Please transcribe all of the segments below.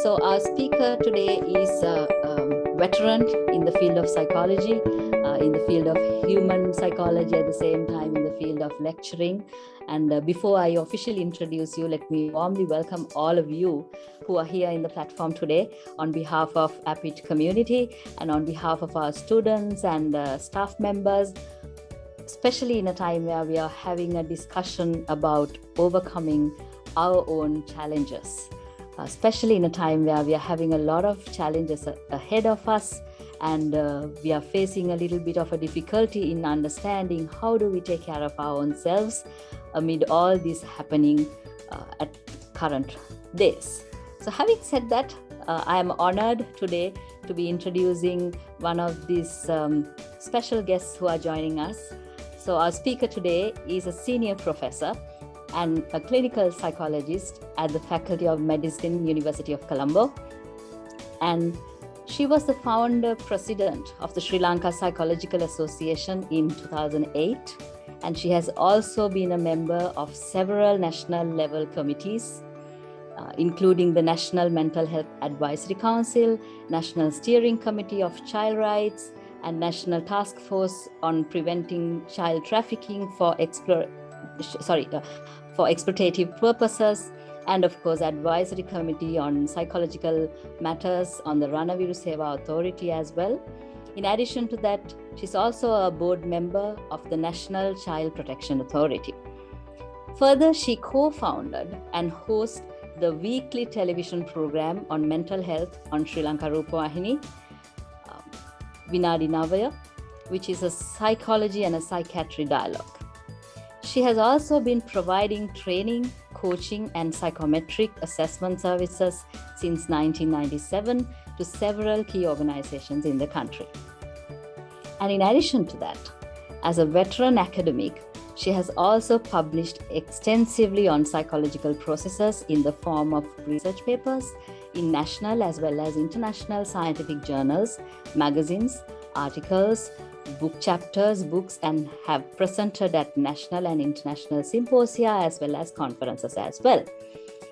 So our speaker today is a veteran in the field of psychology, in the field of human psychology, at the same time in the field of lecturing. And before I officially introduce you, let me warmly welcome all of you who are here in the platform today on behalf of APIT community and on behalf of our students and staff members, especially in a time where we are having a discussion about overcoming our own challenges. Especially in a time where we are having a lot of challenges ahead of us, and we are facing a little bit of a difficulty in understanding how do we take care of our own selves amid all this happening at current days. So having said that, I am honored today to be introducing one of these special guests who are joining us. So our speaker today is a senior professor and a clinical psychologist at the Faculty of Medicine, University of Colombo. And she was the founder president of the Sri Lanka Psychological Association in 2008. And she has also been a member of several national level committees, including the National Mental Health Advisory Council, National Steering Committee of Child Rights, and National Task Force on Preventing Child Trafficking for exploitative purposes, and of course advisory committee on psychological matters on the Ranavira Seva Authority as well. In addition to that, she's also a board member of the National Child Protection Authority. Further, she co-founded and hosts the weekly television program on mental health on Sri Lanka Rupawahini, Vinadi Navaya, which is a psychology and a psychiatry dialogue. She has also been providing training, coaching, and psychometric assessment services since 1997 to several key organizations in the country. And in addition to that, as a veteran academic, she has also published extensively on psychological processes in the form of research papers in national as well as international scientific journals, magazines, articles, book chapters, books, and have presented at national and international symposia as well as conferences as well.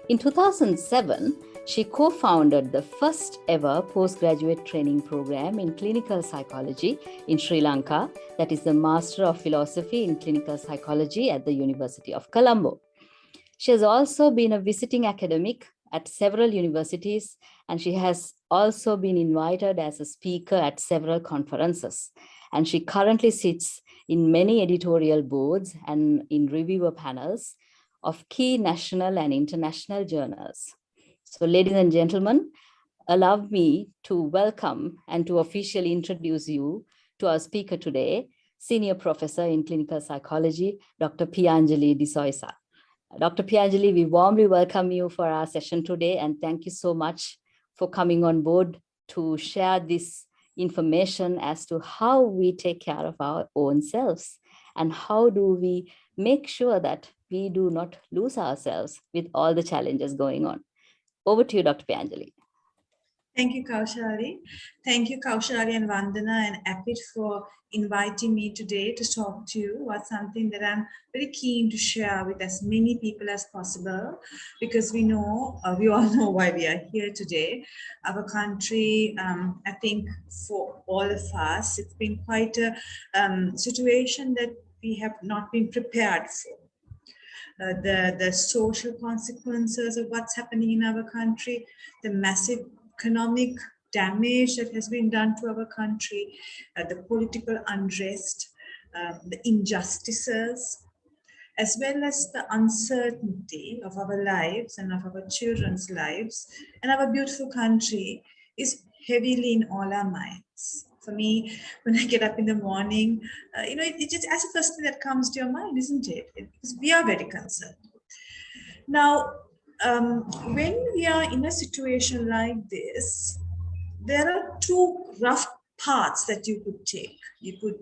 In 2007, she co-founded the first ever postgraduate training program in clinical psychology in Sri Lanka, that is the Master of Philosophy in Clinical Psychology at the University of Colombo. She has also been a visiting academic at several universities, and she has also been invited as a speaker at several conferences. And she currently sits in many editorial boards and in reviewer panels of key national and international journals. So ladies and gentlemen, allow me to welcome and to officially introduce you to our speaker today, Senior Professor in Clinical Psychology, Dr. Piyanjali de Zoysa. Dr. Piyanjali, we warmly welcome you for our session today, and thank you so much for coming on board to share this information as to how we take care of our own selves and how do we make sure that we do not lose ourselves with all the challenges going on. Over to you, Dr. Piyanjali. Thank you, Kaushali. Thank you, Kaushali and Vandana and APIT for inviting me today to talk to you about something that I'm very keen to share with as many people as possible, because we all know why we are here today. Our country, I think for all of us, it's been quite a situation that we have not been prepared for. The social consequences of what's happening in our country, the massive economic damage that has been done to our country, the political unrest, the injustices, as well as the uncertainty of our lives and of our children's lives and our beautiful country is heavily in all our minds. For me, when I get up in the morning, it's just as the first thing that comes to your mind, isn't it? Because we are very concerned. Now, when we are in a situation like this, there are two rough paths that you could take. You could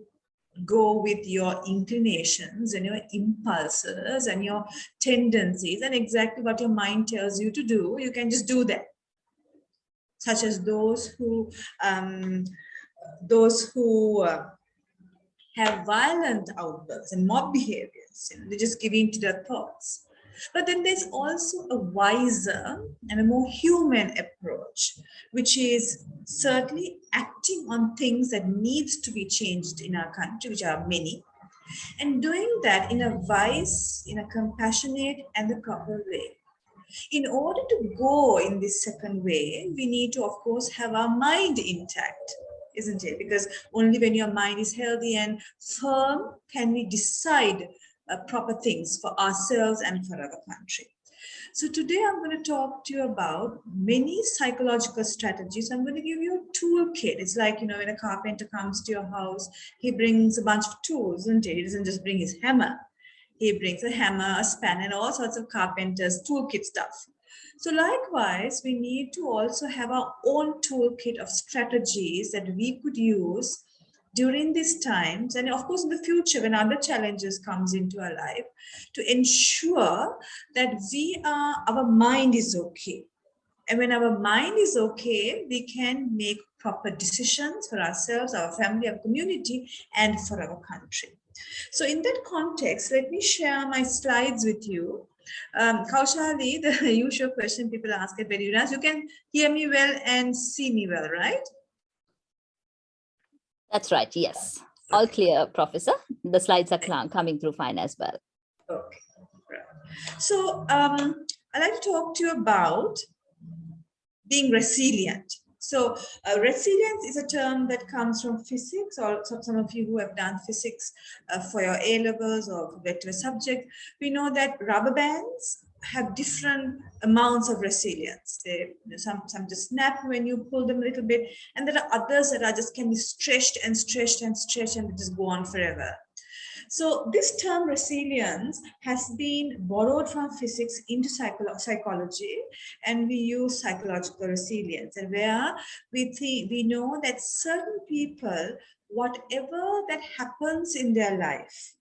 go with your inclinations and your impulses and your tendencies and exactly what your mind tells you to do. You can just do that. Such as those who have violent outbursts and mob behaviors. They just give in to their thoughts. But then there's also a wiser and a more human approach, which is certainly acting on things that needs to be changed in our country, which are many, and doing that in a wise, in a compassionate and the proper way. In order to go in this second way, we need to, of course, have our mind intact, isn't it? Because only when your mind is healthy and firm can we decide proper things for ourselves and for our country. So today I'm going to talk to you about many psychological strategies. I'm going to give you a toolkit. It's like, you know, when a carpenter comes to your house, he brings a bunch of tools, isn't it? He doesn't just bring his hammer. He brings a hammer, a spanner, and all sorts of carpenter's toolkit stuff. So likewise, we need to also have our own toolkit of strategies that we could use during these times, and of course in the future when other challenges comes into our life, to ensure that our mind is okay. And when our mind is okay, we can make proper decisions for ourselves, our family, our community, and for our country. So in that context, let me share my slides with you. Kaushali, the usual question people ask at webinars, you can hear me well and see me well, right? That's right, yes. All clear, Professor. The slides are coming through fine as well. Okay. So I'd like to talk to you about being resilient. So resilience is a term that comes from physics, or some of you who have done physics for your A-levels or whatever subject, we know that rubber bands have different amounts of resilience. Some just snap when you pull them a little bit, and there are others that are just can be stretched and stretched and stretched and just go on forever. So this term resilience has been borrowed from physics into psychology, and we use psychological resilience, and where we know that certain people, whatever that happens in their life,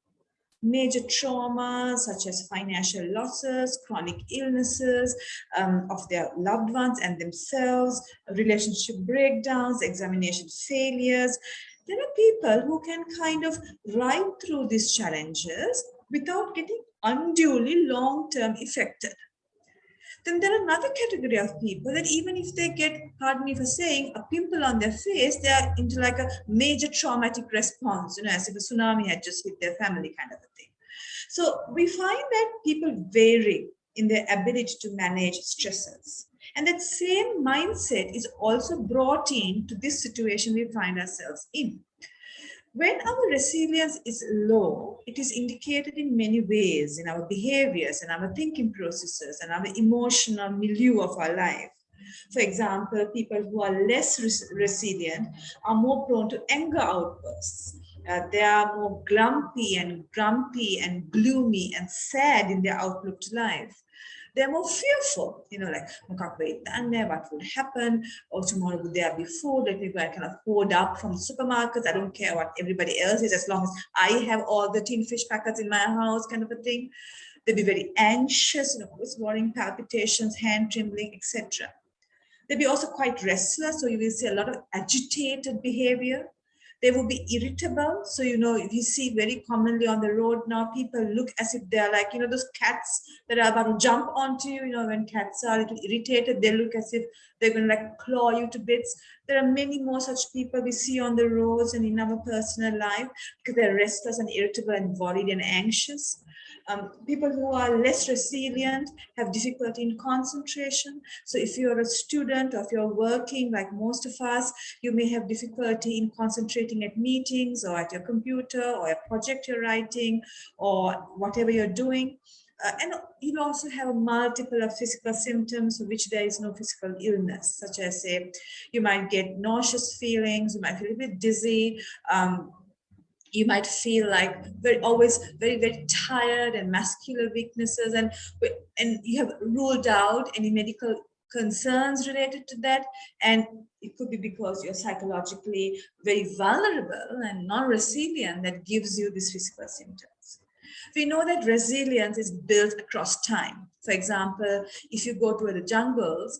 major traumas such as financial losses, chronic illnesses of their loved ones and themselves, relationship breakdowns, examination failures. There are people who can kind of ride through these challenges without getting unduly long-term affected. Then there are another category of people that even if they get, pardon me for saying, a pimple on their face, they are into like a major traumatic response, you know, as if a tsunami had just hit their family kind of a thing. So we find that people vary in their ability to manage stresses. And that same mindset is also brought into this situation we find ourselves in. When our resilience is low, it is indicated in many ways in our behaviors and our thinking processes and our emotional milieu of our life. For example, people who are less resilient are more prone to anger outbursts. They are more grumpy and gloomy and sad in their outlook to life. They're more fearful, you know, like, what will happen? Or tomorrow will there be food? Let me go and kind of hoard up from the supermarkets. I don't care what everybody else is, as long as I have all the tin fish packets in my house, kind of a thing. They'll be very anxious, you know, with worrying, palpitations, hand trembling, etc. They'll be also quite restless, so you will see a lot of agitated behavior. They will be irritable. So, you know, if you see very commonly on the road now, people look as if they're like, you know, those cats that are about to jump onto you. You know, when cats are a little irritated, they look as if they're going to like claw you to bits. There are many more such people we see on the roads and in our personal life because they're restless and irritable and worried and anxious. People who are less resilient have difficulty in concentration. So if you're a student or if you're working like most of us, you may have difficulty in concentrating at meetings or at your computer or a project you're writing or whatever you're doing. And you also have multiple of physical symptoms for which there is no physical illness, such as say, you might get nauseous feelings, you might feel a bit dizzy, you might feel like always very tired and muscular weaknesses, and you have ruled out any medical concerns related to that, and it could be because you're psychologically very vulnerable and non-resilient that gives you these physical symptoms. We know that resilience is built across time. For example, if you go to the jungles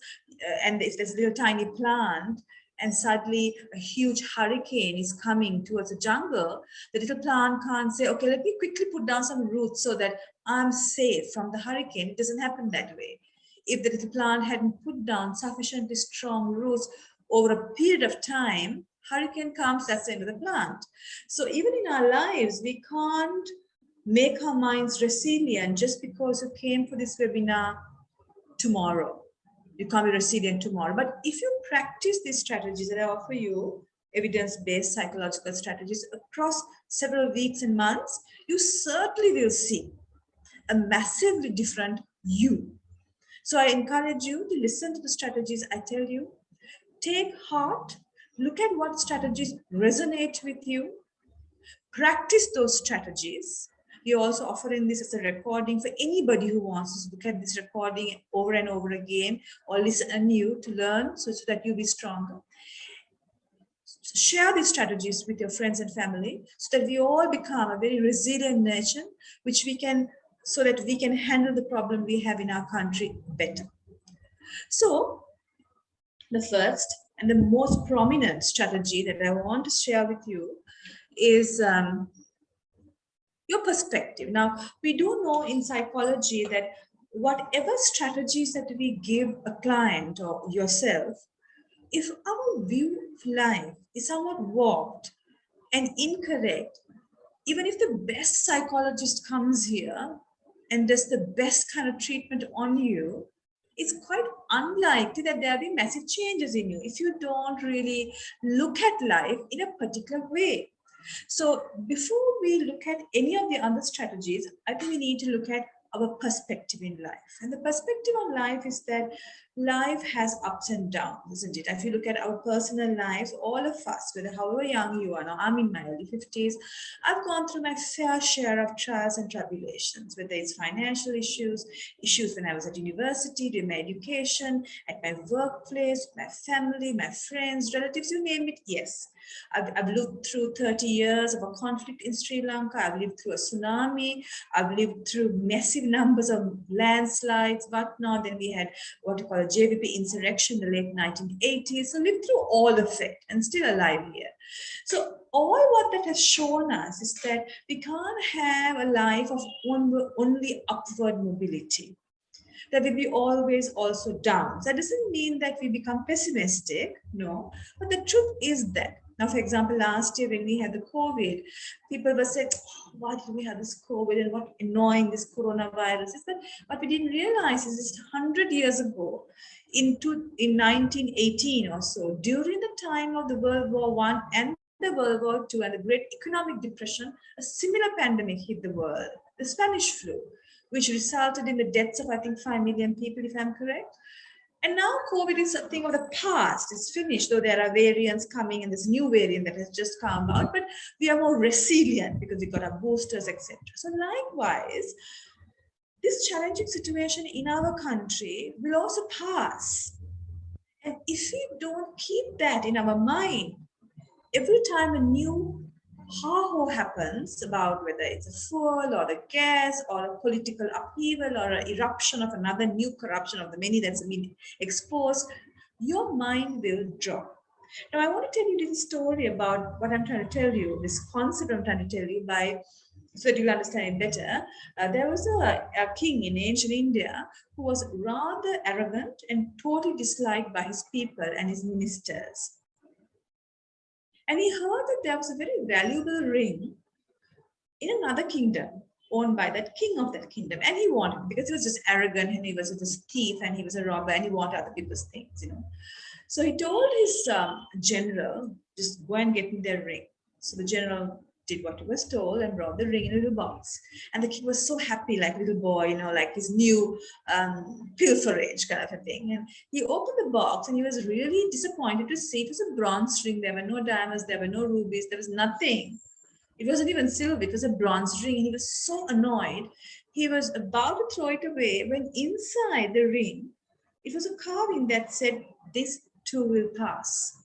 and if there's a little tiny plant and suddenly a huge hurricane is coming towards the jungle, the little plant can't say, okay, let me quickly put down some roots so that I'm safe from the hurricane. It doesn't happen that way. If the little plant hadn't put down sufficiently strong roots over a period of time, hurricane comes, that's the end of the plant. So even in our lives, we can't make our minds resilient just because you came for this webinar tomorrow. You can't be resilient tomorrow. But if you practice these strategies that I offer you, evidence-based psychological strategies across several weeks and months, you certainly will see a massively different you. So I encourage you to listen to the strategies I tell you, take heart, look at what strategies resonate with you, practice those strategies. We're also offering this as a recording for anybody who wants to look at this recording over and over again or listen anew to learn so that you'll be stronger. Share these strategies with your friends and family so that we all become a very resilient nation, which we can, so that we can handle the problem we have in our country better. So the first and the most prominent strategy that I want to share with you is your perspective. Now, we do know in psychology that whatever strategies that we give a client or yourself, if our view of life is somewhat warped and incorrect, even if the best psychologist comes here and does the best kind of treatment on you, it's quite unlikely that there will be massive changes in you if you don't really look at life in a particular way. So before we look at any of the other strategies, I think we need to look at our perspective in life. And the perspective on life is that life has ups and downs, isn't it? If you look at our personal lives, all of us, whether however young you are, now I'm in my early 50s, I've gone through my fair share of trials and tribulations, whether it's financial issues when I was at university, doing my education, at my workplace, my family, my friends, relatives, you name it, yes. I've lived through 30 years of a conflict in Sri Lanka. I've lived through a tsunami. I've lived through massive numbers of landslides, whatnot. Then we had what you call a JVP insurrection in the late 1980s. So lived through all of it and still alive here. So all what that has shown us is that we can't have a life of only upward mobility. There will be always also downs. That doesn't mean that we become pessimistic, no. But the truth is that, now, for example, last year when we had the COVID, people were saying, oh, why did we have this COVID and what annoying this coronavirus is. But what we didn't realize is just 100 years ago, in 1918 or so, during the time of the World War I and the World War II and the Great Economic Depression, a similar pandemic hit the world, the Spanish flu, which resulted in the deaths of, I think, 5 million people, if I'm correct. And now COVID is a thing of the past. It's finished, though there are variants coming and this new variant that has just come out, but we are more resilient because we got our boosters, etc. So likewise, this challenging situation in our country will also pass. And if we don't keep that in our mind, every time a new ha-ho happens about whether it's a fuel or a gas or a political upheaval or an eruption of another new corruption of the many that's been exposed, your mind will drop. Now, I want to tell you this story about what I'm trying to tell you, this concept I'm trying to tell you so that you'll understand it better. There was a king in ancient India who was rather arrogant and totally disliked by his people and his ministers. And he heard that there was a very valuable ring in another kingdom owned by that king of that kingdom. And he wanted, because he was just arrogant and he was just a thief and he was a robber and he wanted other people's things, So he told his general, just go and get me their ring. So the general did what he was told and brought the ring in a little box. And the king was so happy, like a little boy, like his new pilferage kind of a thing. And he opened the box and he was really disappointed to see it was a bronze ring. There were no diamonds, there were no rubies, there was nothing. It wasn't even silver, it was a bronze ring. And he was so annoyed. He was about to throw it away when inside the ring, it was a carving that said, "This too will pass."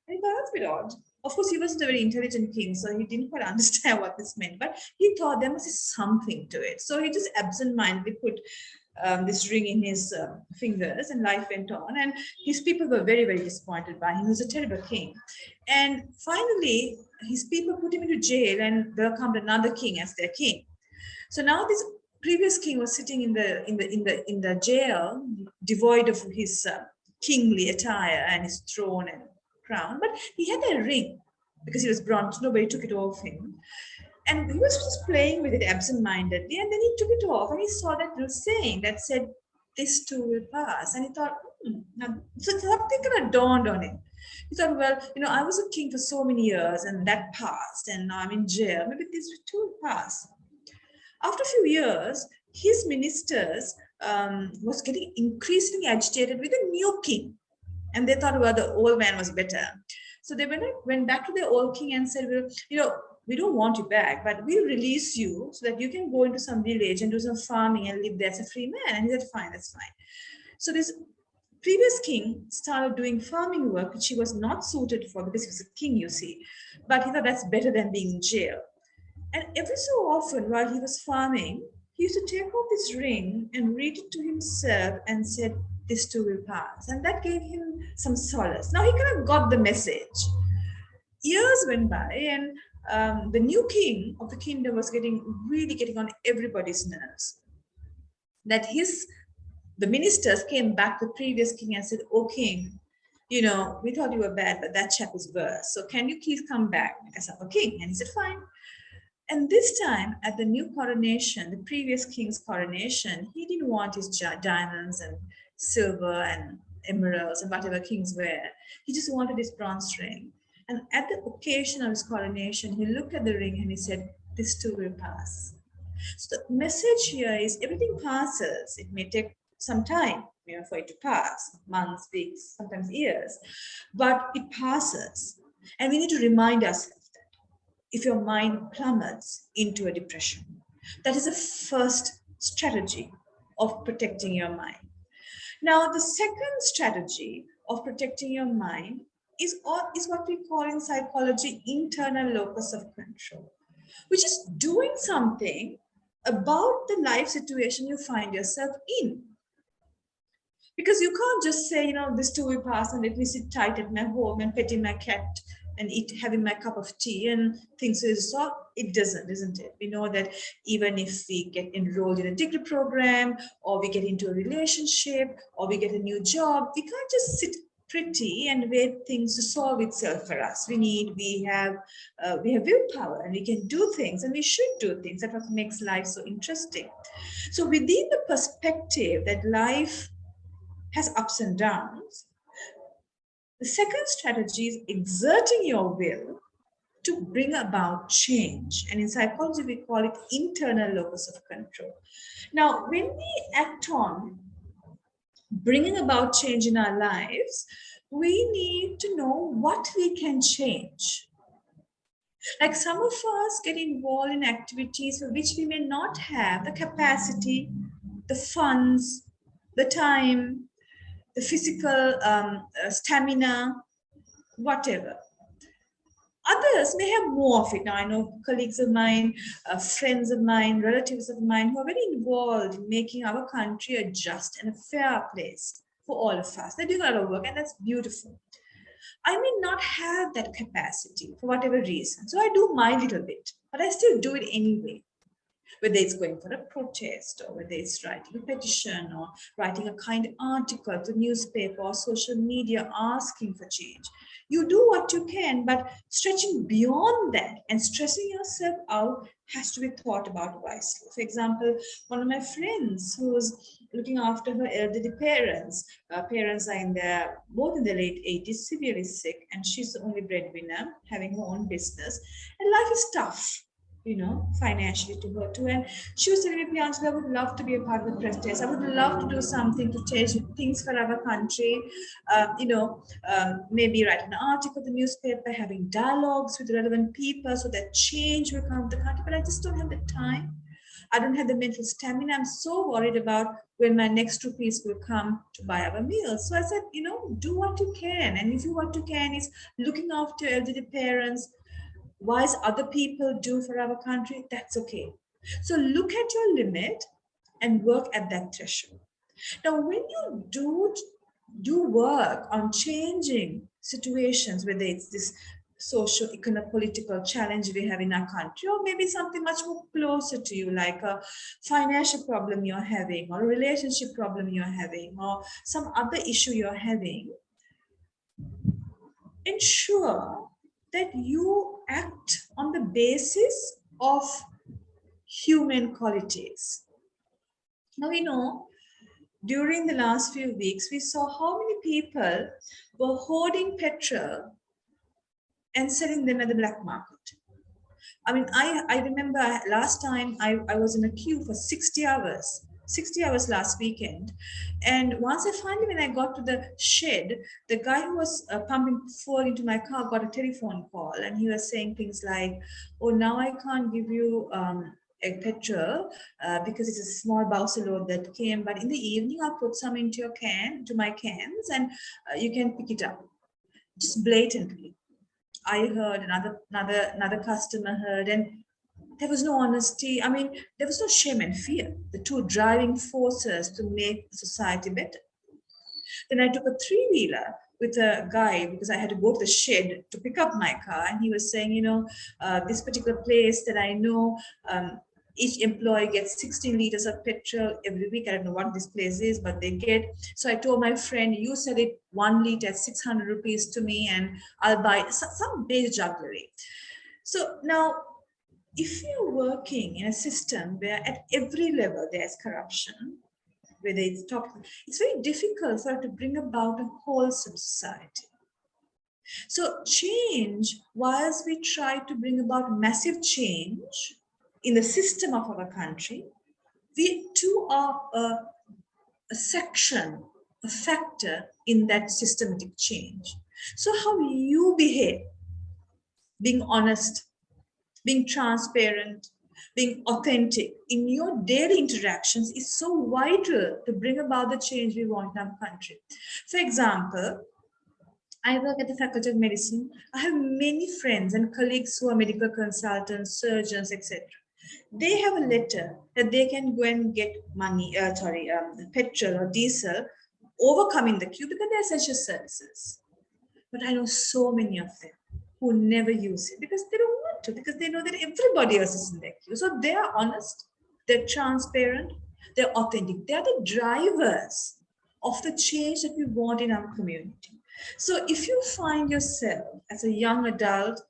And he thought, that's a bit odd. Of course, he wasn't a very intelligent king, so he didn't quite understand what this meant, but he thought there must be something to it. So he just absent-mindedly put this ring in his fingers, and life went on. And his people were very, very disappointed by him. He was a terrible king. And finally, his people put him into jail and welcomed another king as their king. So now this previous king was sitting in the jail, devoid of his kingly attire and his throne and crown, but he had a ring because he was bronze. Nobody took it off him, and he was just playing with it absent-mindedly. And then he took it off, and he saw that little saying that said, "This too will pass." And he thought, now, so something kind of dawned on him. He thought, well, I was a king for so many years, and that passed, and now I'm in jail. Maybe this too will pass. After a few years, his ministers was getting increasingly agitated with the new king. And they thought, well, the old man was better. So they went back to the old king and said, well, we don't want you back, but we'll release you so that you can go into some village and do some farming and live there as a free man. And he said, fine, that's fine. So this previous king started doing farming work, which he was not suited for because he was a king, you see. But he thought that's better than being in jail. And every so often, while he was farming, he used to take off this ring and read it to himself and said, "This too will pass." And that gave him some solace. Now he kind of got the message. Years went by, and the new king of the kingdom was really getting on everybody's nerves. That the ministers came back to the previous king and said, "Oh, king, we thought you were bad, but that chap is worse. So can you please come back as our king?" And he said, "Fine." And this time, at the new coronation, the previous king's coronation, he didn't want his diamonds and silver and emeralds and whatever kings wear. He just wanted his bronze ring. And at the occasion of his coronation, he looked at the ring and he said, "This too will pass." So the message here is everything passes. It may take some time, for it to pass, months, weeks, sometimes years, but it passes. And we need to remind ourselves, if your mind plummets into a depression. That is the first strategy of protecting your mind. Now, the second strategy of protecting your mind is what we call in psychology internal locus of control, which is doing something about the life situation you find yourself in. Because you can't just say, this too will pass and let me sit tight at my home and petting my cat and having my cup of tea and things will solve. It doesn't, isn't it? We know that even if we get enrolled in a degree program or we get into a relationship or we get a new job, we can't just sit pretty and wait things to solve itself for us. We have willpower and we can do things and we should do things. That's what makes life so interesting. So within the perspective that life has ups and downs, the second strategy is exerting your will to bring about change. And in psychology, we call it internal locus of control. Now, when we act on bringing about change in our lives, we need to know what we can change. Like some of us get involved in activities for which we may not have the capacity, the funds, the time, the physical stamina, whatever. Others may have more of it. Now, I know colleagues of mine, friends of mine, relatives of mine who are very involved in making our country a just and a fair place for all of us. They're doing a lot of work, and that's beautiful. I may not have that capacity for whatever reason. So I do my little bit, but I still do it anyway. Whether it's going for a protest or whether it's writing a petition or writing a kind article to newspaper or social media asking for change. You do what you can, but stretching beyond that and stressing yourself out has to be thought about wisely. For example, one of my friends who's looking after her elderly parents. Parents are both in their late 80s, severely sick, and she's the only breadwinner, having her own business. And life is tough, financially to her too. And she was telling me, Piyanjali, I would love to be a part of the protest. I would love to do something to change things for our country. Maybe write an article in the newspaper, having dialogues with relevant people so that change will come to the country. But I just don't have the time. I don't have the mental stamina. I'm so worried about when my next rupees will come to buy our meals. So I said, do what you can. And if what you can is looking after elderly parents, wise other people do for our country, that's okay. So look at your limit and work at that threshold. Now, when you do work on changing situations, whether it's this socio-economic political challenge we have in our country, or maybe something much more closer to you, like a financial problem you're having, or a relationship problem you're having, or some other issue you're having, ensure that you act on the basis of human qualities. Now, we know during the last few weeks, we saw how many people were hoarding petrol and selling them at the black market. I mean, I remember last time I was in a queue for 60 hours last weekend. And once when I got to the shed, the guy who was pumping fuel into my car got a telephone call, and he was saying things like, oh, now I can't give you a petrol because it's a small Bowser load that came, but in the evening I'll put some into my cans, and you can pick it up. Just blatantly. I heard, another customer heard, and there was no honesty. I mean, there was no shame and fear, the two driving forces to make society better. Then I took a three-wheeler with a guy because I had to go to the shed to pick up my car, and he was saying, this particular place that I know, each employee gets 16 liters of petrol every week. I don't know what this place is, but they get. So I told my friend, you sell it 1 liter at 600 rupees to me, and I'll buy some base jugglery. So now, if you're working in a system where at every level there's corruption, whether it's top, it's very difficult for it to bring about a wholesome society. So change, whilst we try to bring about massive change in the system of our country, we too are a section, a factor in that systematic change. So how you behave, being honest, being transparent, being authentic in your daily interactions is so vital to bring about the change we want in our country. For example, I work at the Faculty of Medicine. I have many friends and colleagues who are medical consultants, surgeons, etc. They have a letter that they can go and get petrol or diesel, overcoming the queue because they're essential services. But I know so many of them who never use it because they don't want to, because they know that everybody else is in their queue. So they are honest, they're transparent, they're authentic. They are the drivers of the change that we want in our community. So if you find yourself as a young adult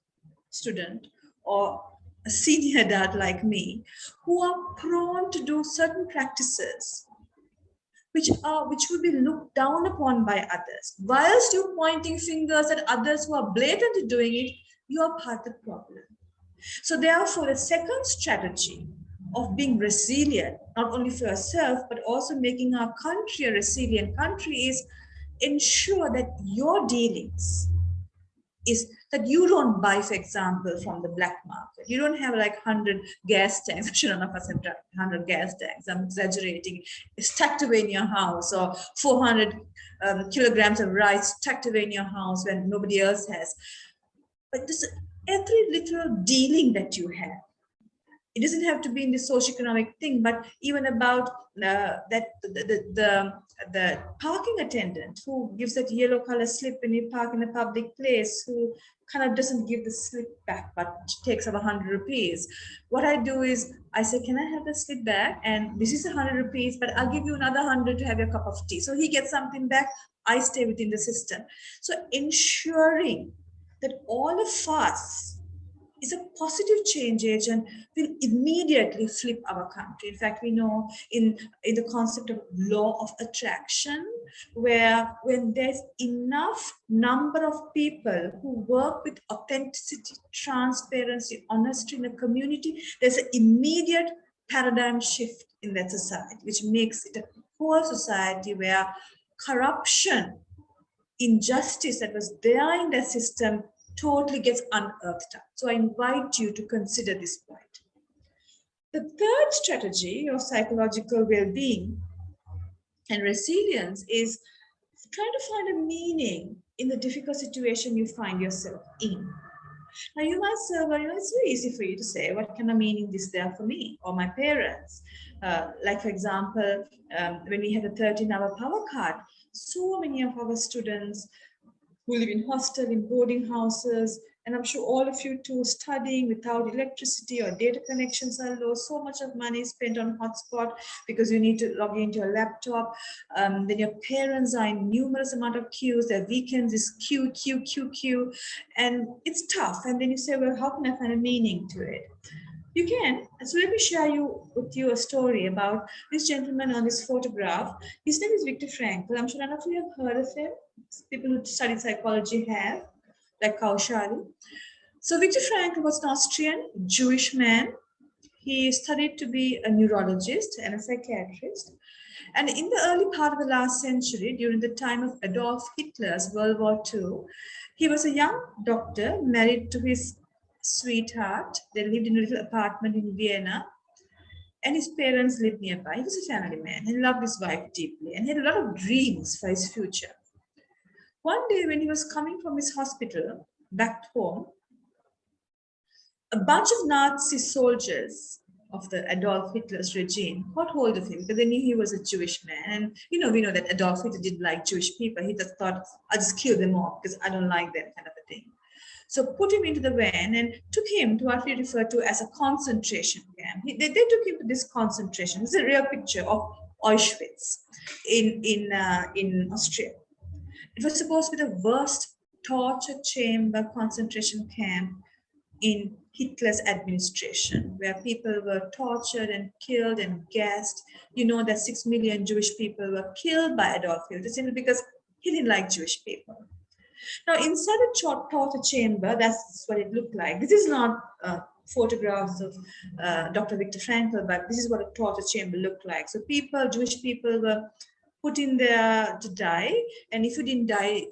student or a senior adult like me, who are prone to do certain practices which will be looked down upon by others, whilst you're pointing fingers at others who are blatantly doing it, you are part of the problem. So therefore, the second strategy of being resilient, not only for yourself, but also making our country a resilient country, is ensure that your dealings is that you don't buy, for example, from the black market. You don't have like 100 gas tanks. I shouldn't have said 100 gas tanks. I'm exaggerating. Stacked away in your house, or 400 kilograms of rice stacked away in your house when nobody else has. But this every little dealing that you have, it doesn't have to be in the socioeconomic thing, but even about the parking attendant who gives that yellow color slip when you park in a public place, who kind of doesn't give the slip back, but takes up 100 rupees. What I do is I say, can I have the slip back? And this is 100 rupees, but I'll give you another 100 to have your cup of tea. So he gets something back. I stay within the system. So ensuring that all of us is a positive change agent will immediately flip our country. In fact, we know in the concept of law of attraction, where when there's enough number of people who work with authenticity, transparency, honesty in a community, there's an immediate paradigm shift in that society, which makes it a whole society where corruption, injustice that was there in the system totally gets unearthed. So I invite you to consider this point. The third strategy of psychological well-being and resilience is trying to find a meaning in the difficult situation you find yourself in. Now you might say, well, it's very easy for you to say, what kind of meaning is there for me or my parents? Like, for example, when we had a 13-hour power cut, so many of our students who live in hostel, in boarding houses, And I'm sure all of you too, studying without electricity or data connections are low. So much of money spent on hotspot because you need to log into your laptop. Then your parents are in numerous amount of queues. Their weekends is queue. And it's tough. And then you say, well, how can I find a meaning to it? You can. So let me share with you a story about this gentleman on this photograph. His name is Viktor Frankl. I'm sure none of you have heard of him. People who study psychology have, like Kaushali. So Viktor Frankl was an Austrian Jewish man. He studied to be a neurologist and a psychiatrist. And in the early part of the last century, during the time of Adolf Hitler's World War II, he was a young doctor married to his sweetheart. They lived in a little apartment in Vienna, and his parents lived nearby. He was a family man and loved his wife deeply and had a lot of dreams for his future. One day, when he was coming from his hospital back home, a bunch of Nazi soldiers of the Adolf Hitler's regime caught hold of him because they knew he was a Jewish man. And we know that Adolf Hitler didn't like Jewish people. He just thought, I'll just kill them all because I don't like them, kind of a thing. So put him into the van and took him to what we refer to as a concentration camp. They took him to this concentration. This is a real picture of Auschwitz in Austria. It was supposed to be the worst torture chamber concentration camp in Hitler's administration, where people were tortured and killed and gassed. You know that 6 million Jewish people were killed by Adolf Hitler simply because he didn't like Jewish people. Now, inside a torture chamber, that's what it looked like. This is not photographs of Dr. Viktor Frankl, but this is what a torture chamber looked like. So Jewish people were put in there to die, and if you didn't die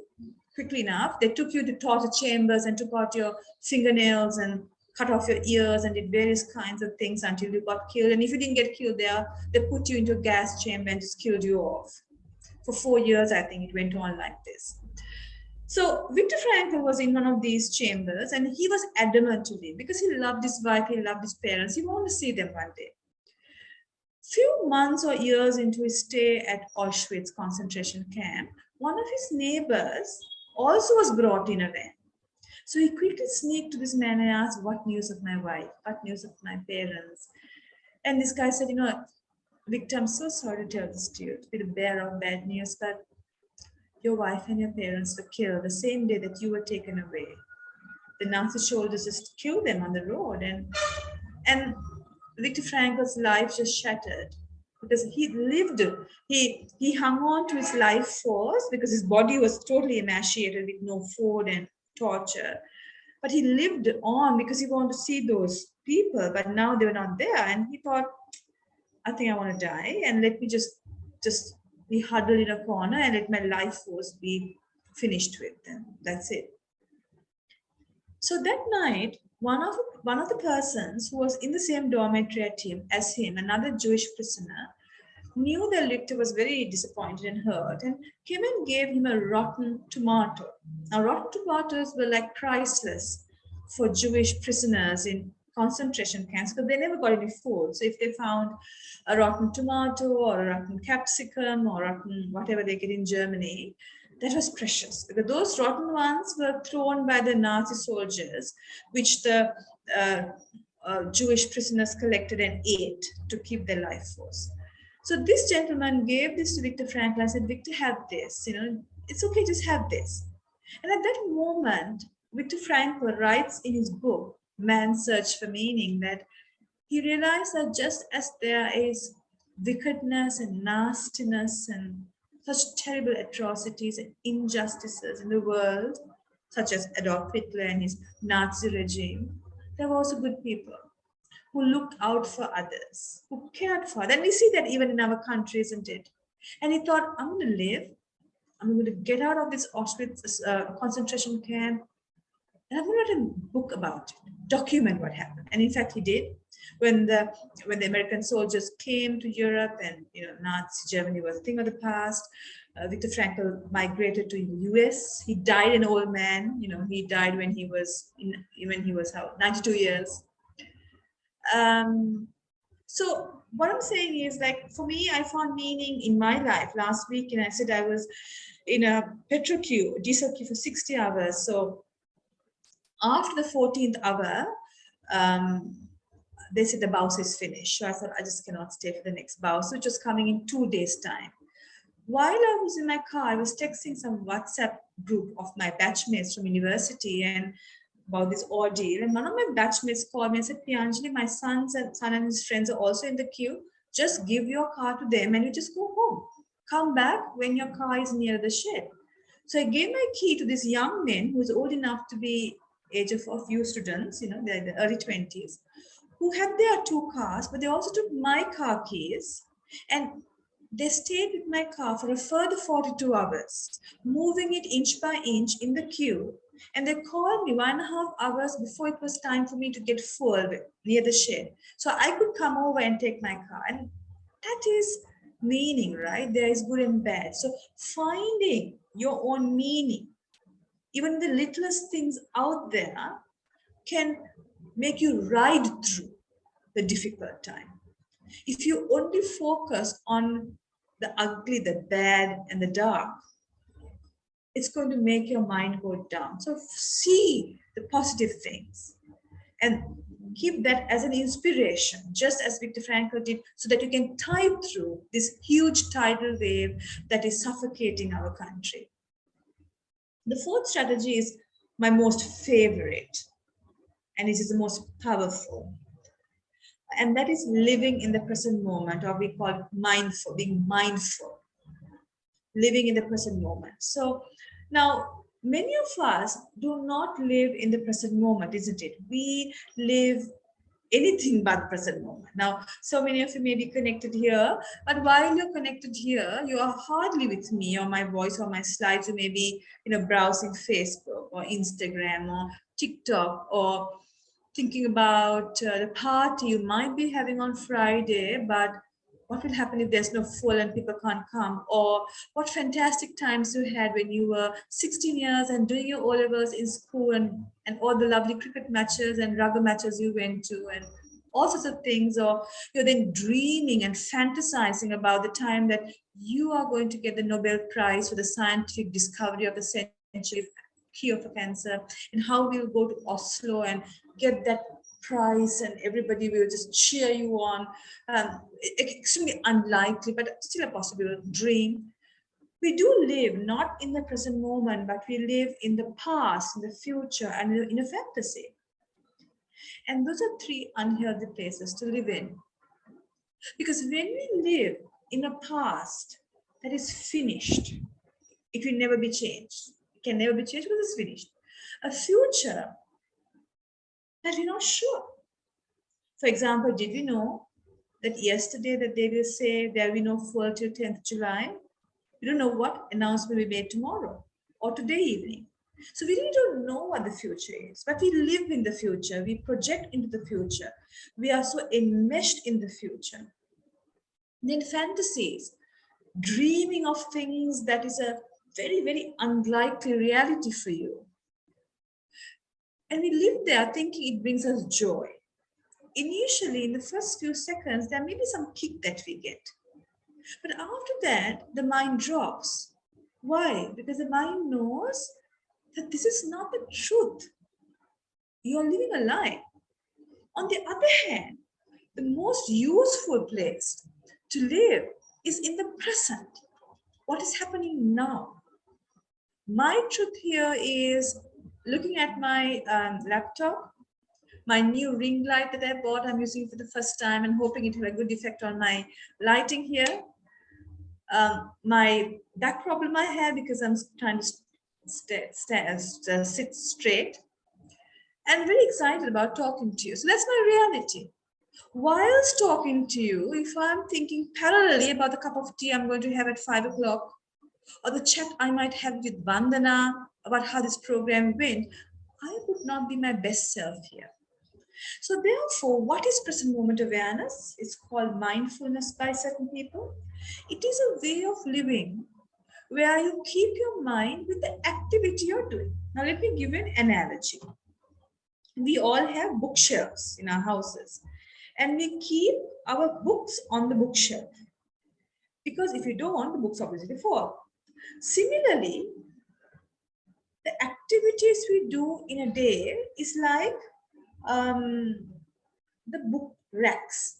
quickly enough, they took you to torture chambers and took out your fingernails and cut off your ears and did various kinds of things until you got killed. And if you didn't get killed there, they put you into a gas chamber and just killed you off. For 4 years, I think it went on like this. So Viktor Frankl was in one of these chambers, and he was adamant to leave because he loved his wife, he loved his parents. He wanted to see them one day. Few months or years into his stay at Auschwitz concentration camp, one of his neighbors also was brought in a van. So he quickly sneaked to this man and asked, what news of my wife? What news of my parents? And this guy said, Victor, I'm so sorry to tell this to you, to be the bearer of bad news, but your wife and your parents were killed the same day that you were taken away. The Nazi soldiers just killed them on the road. And Viktor Frankl's life just shattered because he lived, he hung on to his life force because his body was totally emaciated with no food and torture. But he lived on because he wanted to see those people, but now they were not there. And he thought, I think I want to die, and let me just be huddled in a corner and let my life force be finished with. And that's it. So that night, one of the persons who was in the same dormitory as him, another Jewish prisoner, knew that Victor was very disappointed and hurt, and came and gave him a rotten tomato. Now, rotten tomatoes were like priceless for Jewish prisoners in concentration camps because they never got any food. So if they found a rotten tomato or a rotten capsicum or rotten whatever they get in Germany, that was precious because those rotten ones were thrown by the Nazi soldiers, which the Jewish prisoners collected and ate to keep their life force. So this gentleman gave this to Viktor Frankl and said, Victor, have this, it's okay, just have this. And at that moment, Viktor Frankl writes in his book, Man's Search for Meaning, that he realized that just as there is wickedness and nastiness and such terrible atrocities and injustices in the world, such as Adolf Hitler and his Nazi regime, there were also good people who looked out for others, who cared for them. And we see that even in our country, isn't it? And he thought, I'm going to live. I'm going to get out of this Auschwitz concentration camp, and I'm going to write a book about it, document what happened. And in fact, he did. When the American soldiers came to Europe and Nazi Germany was a thing of the past, Viktor Frankl migrated to the US. He died an old man. He died when he was 92 years. So what I'm saying is, like, for me, I found meaning in my life last week, and I said I was in a petrol queue, diesel queue for 60 hours. So After the 14th hour, they said the bounce is finished. So I thought I just cannot stay for the next bounce, which was coming in 2 days' time. While I was in my car, I was texting some WhatsApp group of my batchmates from university and about this ordeal. And one of my batchmates called me and said, Piyanjali, my son and his friends are also in the queue. Just give your car to them and you just go home. Come back when your car is near the shed. So I gave my key to this young man who is old enough to be age of a few students, they're in the early 20s, who had their 2 cars, but they also took my car keys and they stayed with my car for a further 42 hours, moving it inch by inch in the queue. And they called me 1.5 hours before it was time for me to get full near the shed. So I could come over and take my car. And that is meaning, right? There is good and bad. So finding your own meaning, even the littlest things out there, can make you ride through the difficult time. If you only focus on the ugly, the bad, and the dark, it's going to make your mind go down. So see the positive things and keep that as an inspiration, just as Viktor Frankl did, so that you can tide through this huge tidal wave that is suffocating our country. The fourth strategy is my most favorite, and it is the most powerful. And that is living in the present moment, or we call it mindful, being mindful, living in the present moment. So now, many of us do not live in the present moment, isn't it? We live anything but present moment. Now, so many of you may be connected here, but while you're connected here, you are hardly with me or my voice or my slides. You may be, browsing Facebook or Instagram or TikTok, or thinking about the party you might be having on Friday, but what will happen if there's no full and people can't come? Or what fantastic times you had when you were 16 years and doing your O-levels in school, and all the lovely cricket matches and rugby matches you went to, and all sorts of things. Or you're then dreaming and fantasizing about the time that you are going to get the Nobel Prize for the scientific discovery of the century, cure for cancer, and how we'll go to Oslo and get that prize and everybody will just cheer you on. Extremely unlikely, but still a possible dream. We do live not in the present moment, but we live in the past, in the future, and in a fantasy. And those are 3 unhealthy places to live in. Because when we live in a past that is finished, it will never be changed. It can never be changed because it's finished. A future that we're not sure. For example, did we know that yesterday that they will say there will be no fuel till 10th July? We don't know what announcement will be made tomorrow or today evening. So we really don't know what the future is, but we live in the future. We project into the future. We are so enmeshed in the future. Then fantasies, dreaming of things that is a very, very unlikely reality for you. And we live there thinking it brings us joy. Initially, in the first few seconds, there may be some kick that we get. But after that, the mind drops. Why? Because the mind knows that this is not the truth. You're living a lie. On the other hand, the most useful place to live is in the present. What is happening now? My truth here is looking at my laptop, my new ring light that I bought, I'm using for the first time and hoping it will have a good effect on my lighting here. My back problem I have because I'm trying to sit straight, and very excited about talking to you. So that's my reality. Whilst talking to you, if I'm thinking parallelly about the cup of tea I'm going to have at 5 o'clock, or the chat I might have with Vandana about how this program went, I would not be my best self here. So therefore, what is present moment awareness? It's called mindfulness by certain people. It is a way of living where you keep your mind with the activity you're doing. Now, let me give you an analogy. We all have bookshelves in our houses, and we keep our books on the bookshelf. Because if you don't, the books obviously fall. Similarly, the the activities we do in a day is like the book racks.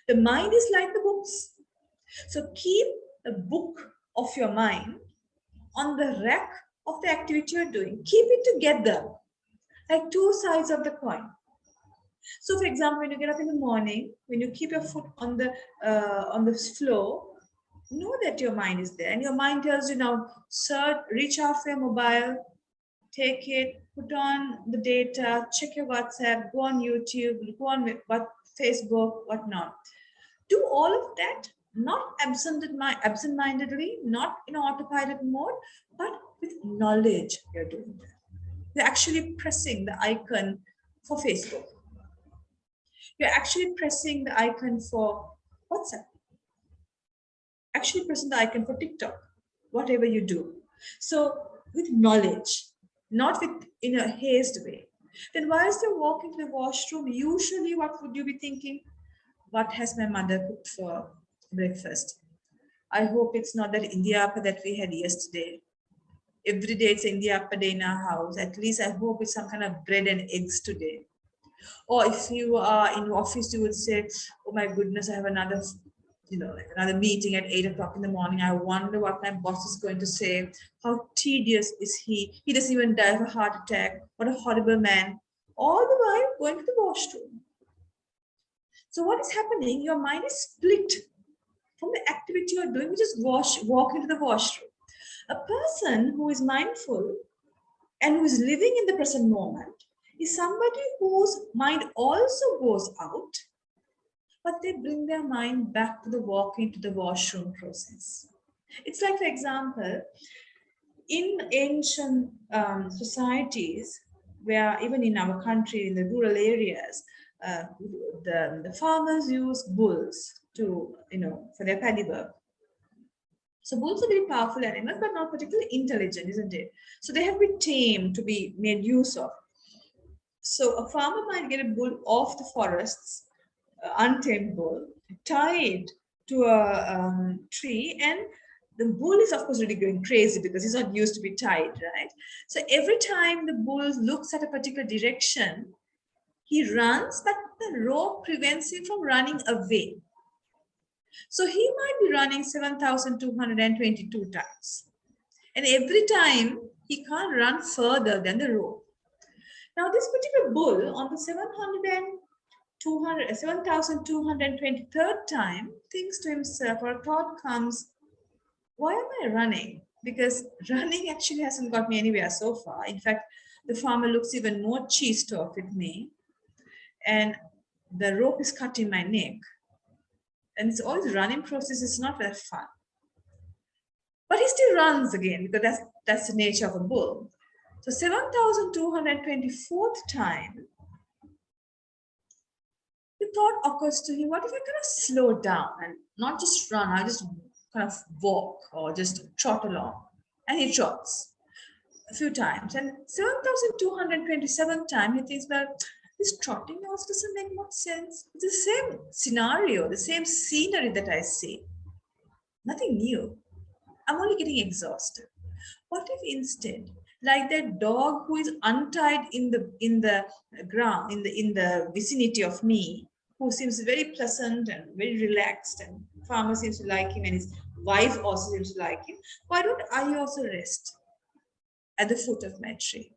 The mind is like the books. So keep the book of your mind on the rack of the activity you're doing. Keep it together, like two sides of the coin. So, for example, when you get up in the morning, when you keep your foot on the floor, know that your mind is there, and your mind tells you now, sir, reach out for your mobile, take it, put on the data, check your WhatsApp, go on YouTube, go on Facebook, whatnot. Do all of that, not absent-mindedly, not in autopilot mode, but with knowledge you're doing that. You're actually pressing the icon for Facebook. You're actually pressing the icon for WhatsApp. Actually pressing the icon for TikTok, whatever you do. So with knowledge, not with in a hazed way. Then whilst you're walking to the washroom, usually what would you be thinking? What has my mother cooked for breakfast? I hope it's not that Indiappa that we had yesterday. Every day it's Indiappa day in our house. At least I hope it's some kind of bread and eggs today. Or if you are in office, you would say, oh my goodness, I have another, like another meeting at 8 o'clock in the morning. I wonder what my boss is going to say. How tedious is he? He doesn't even die of a heart attack. What a horrible man. All the while going to the washroom. So what is happening? Your mind is split from the activity you're doing, which is walk into the washroom. A person who is mindful and who is living in the present moment is somebody whose mind also goes out, but they bring their mind back to the walk into the washroom process. It's like, for example, in ancient societies, where even in our country, in the rural areas, the farmers use bulls to, for their paddy work. So bulls are very powerful animals, but not particularly intelligent, isn't it? So they have been tamed to be made use of. So a farmer might get a bull off the forests, untamed bull, tied to a tree, and the bull is of course really going crazy because he's not used to be tied, right? So every time the bull looks at a particular direction, he runs, but the rope prevents him from running away. So he might be running 7,222 times. And every time he can't run further than the rope. Now this particular bull on the 7,223rd time thinks to himself, or a thought comes, why am I running? Because running actually hasn't got me anywhere so far. In fact, the farmer looks even more cheesed off with me. And the rope is cutting my neck. And it's all the running process is not that fun. But he still runs again because that's the nature of a bull. So 7,224th time, the thought occurs to him, what if I kind of slow down and not just run, I just kind of walk or just trot along. And he trots a few times. And 7,227th time, he thinks, well, this trotting also doesn't make much sense. It's the same scenario, the same scenery that I see. Nothing new. I'm only getting exhausted. What if instead, like that dog who is untied in the ground, in the vicinity of me, who seems very pleasant and very relaxed, and farmer seems to like him, and his wife also seems to like him, why don't I also rest at the foot of my tree?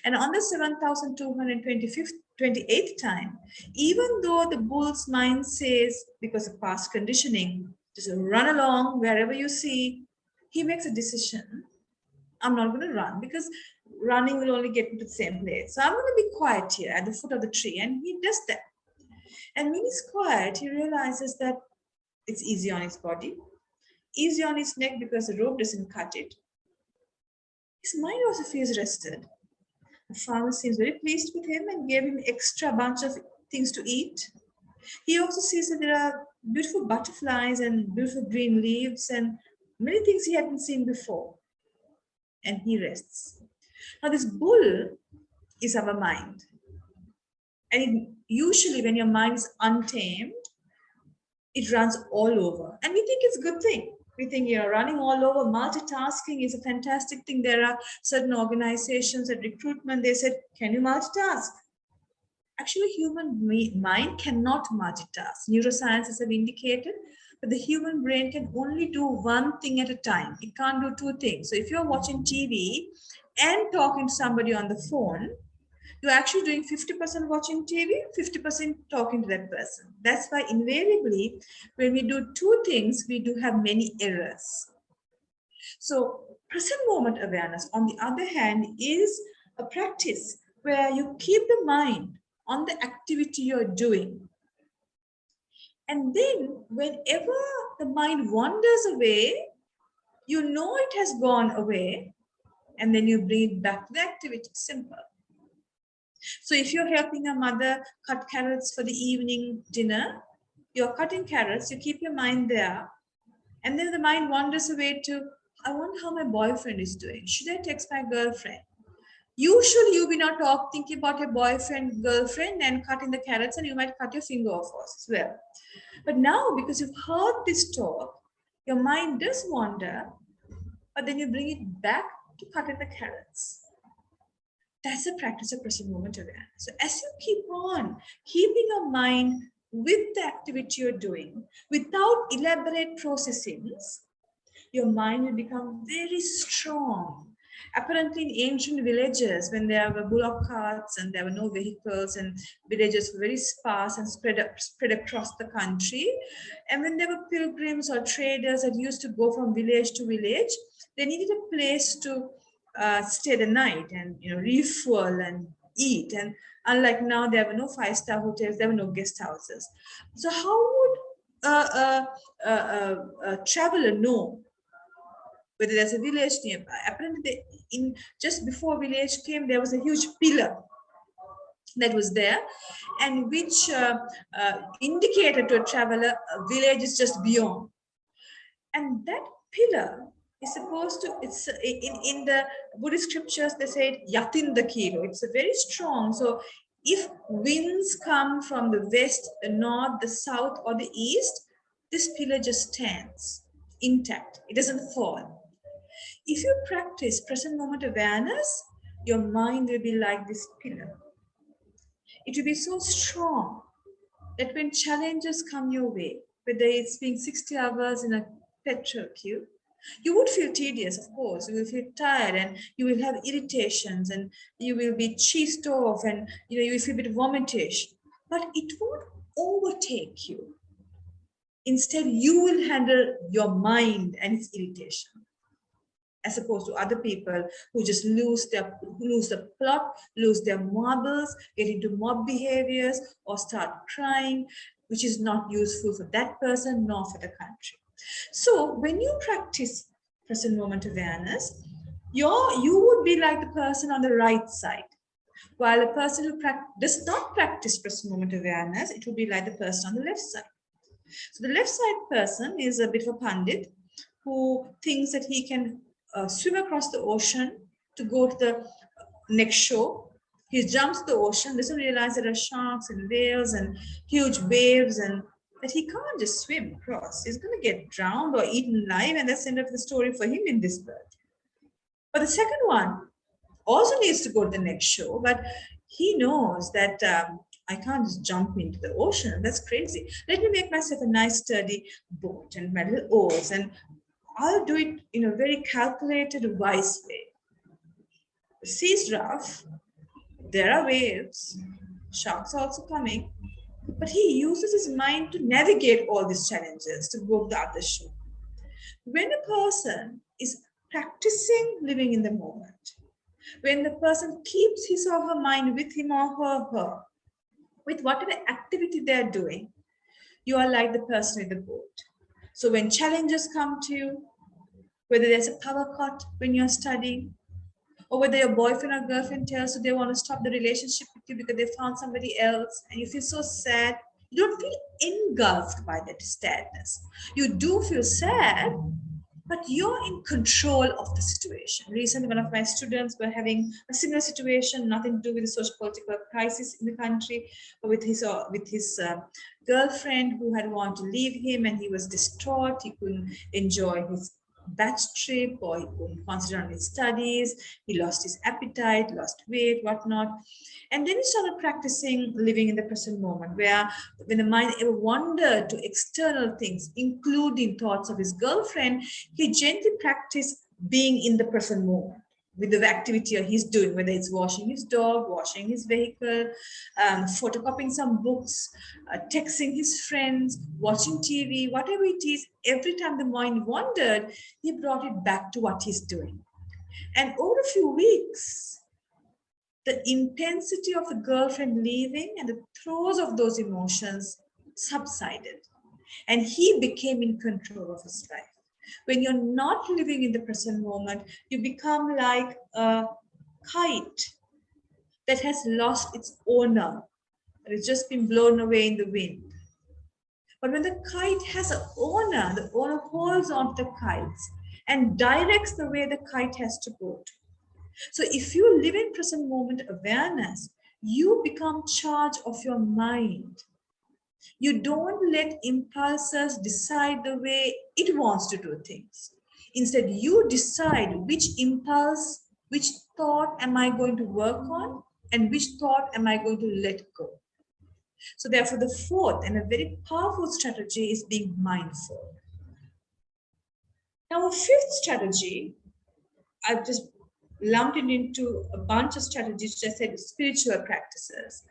And on the 7,228th time, even though the bull's mind says, because of past conditioning, just run along wherever you see, he makes a decision. I'm not going to run because running will only get me to the same place. So I'm going to be quiet here at the foot of the tree. And he does that. And when he's quiet, he realizes that it's easy on his body, easy on his neck because the rope doesn't cut it. His mind also feels rested. The farmer seems very pleased with him and gave him extra bunch of things to eat. He also sees that there are beautiful butterflies and beautiful green leaves and many things he hadn't seen before. And he rests. Now this bull is our mind. And usually when your mind is untamed, it runs all over. And we think it's a good thing. We think, running all over, multitasking is a fantastic thing. There are certain organizations at recruitment, they said, can you multitask? Actually, human mind cannot multitask. Neurosciences have indicated that the human brain can only do one thing at a time. It can't do two things. So if you're watching TV and talking to somebody on the phone, you're actually doing 50% watching TV, 50% talking to that person. That's why invariably, when we do two things, we do have many errors. So present moment awareness, on the other hand, is a practice where you keep the mind on the activity you're doing. And then whenever the mind wanders away, you know it has gone away, and then you bring it back to the activity. Simple. So if you're helping a mother cut carrots for the evening dinner, you're cutting carrots, you keep your mind there, and then the mind wanders away to, I wonder how my boyfriend is doing. Should I text my girlfriend? Usually you will not thinking about your boyfriend, girlfriend and cutting the carrots, and you might cut your finger off as well. But now, because you've heard this talk, your mind does wander, but then you bring it back to cutting the carrots. That's the practice of present moment awareness. So as you keep on keeping your mind with the activity you're doing without elaborate processings, your mind will become very strong. Apparently in ancient villages, when there were bullock carts and there were no vehicles and villages were very sparse and spread across the country, and when there were pilgrims or traders that used to go from village to village, they needed a place to stay the night and refuel and eat. And unlike now, there were no five-star hotels, there were no guest houses. So how would a traveler know whether there's a village nearby? Apparently, just before village came, there was a huge pillar that was there, and which indicated to a traveler a village is just beyond. And that pillar is supposed to, it's in the Buddhist scriptures, they say yatinda kilo. It's a very strong. So if winds come from the west, the north, the south, or the east, this pillar just stands intact. It doesn't fall. If you practice present moment awareness, your mind will be like this pillar. It will be so strong that when challenges come your way, whether it's being 60 hours in a petrol queue, you would feel tedious, of course. You will feel tired and you will have irritations and you will be cheesed off and you will feel a bit vomitish. But it won't overtake you. Instead, you will handle your mind and its irritation, as opposed to other people who just lose the plot, lose their marbles, get into mob behaviors, or start crying, which is not useful for that person nor for the country. So when you practice present moment awareness, you would be like the person on the right side. While a person who does not practice present moment awareness, it would be like the person on the left side. So the left side person is a bit of a pandit who thinks that he can swim across the ocean to go to the next shore. He jumps the ocean, doesn't realize there are sharks and whales and huge waves, and that he can't just swim across. He's going to get drowned or eaten alive, and that's the end of the story for him in this birth. But the second one also needs to go to the next shore, but he knows that I can't just jump into the ocean. That's crazy. Let me make myself a nice sturdy boat and my little oars, and I'll do it in a very calculated, wise way. The sea's rough, there are waves, sharks are also coming, but he uses his mind to navigate all these challenges to go to the other shore. When a person is practicing living in the moment, when the person keeps his or her mind with him or her, with whatever activity they're doing, you are like the person in the boat. So when challenges come to you, whether there's a power cut when you're studying, or whether your boyfriend or girlfriend tells you they want to stop the relationship with you because they found somebody else, and you feel so sad, you don't feel engulfed by that sadness. You do feel sad, but you're in control of the situation. Recently, one of my students were having a similar situation, nothing to do with the social political crisis in the country, but with his girlfriend who had wanted to leave him, and he was distraught. He couldn't enjoy his batch trip, or he couldn't concentrate on his studies. He lost his appetite, lost weight, whatnot. And then he started practicing living in the present moment, where when the mind ever wandered to external things, including thoughts of his girlfriend, he gently practiced being in the present moment with the activity he's doing, whether it's washing his dog, washing his vehicle, photocopying some books, texting his friends, watching TV, whatever it is. Every time the mind wandered, he brought it back to what he's doing. And over a few weeks, the intensity of the girlfriend leaving and the throes of those emotions subsided. And he became in control of his life. When you're not living in the present moment, you become like a kite that has lost its owner, that has just been blown away in the wind. But when the kite has an owner, the owner holds on to the kites and directs the way the kite has to go to. So if you live in present moment awareness, you become charge of your mind. You don't let impulses decide the way it wants to do things. Instead, you decide which impulse, which thought am I going to work on, and which thought am I going to let go. So therefore, the fourth and a very powerful strategy is being mindful. Now, a fifth strategy, I've just lumped it into a bunch of strategies, which I said spiritual practices.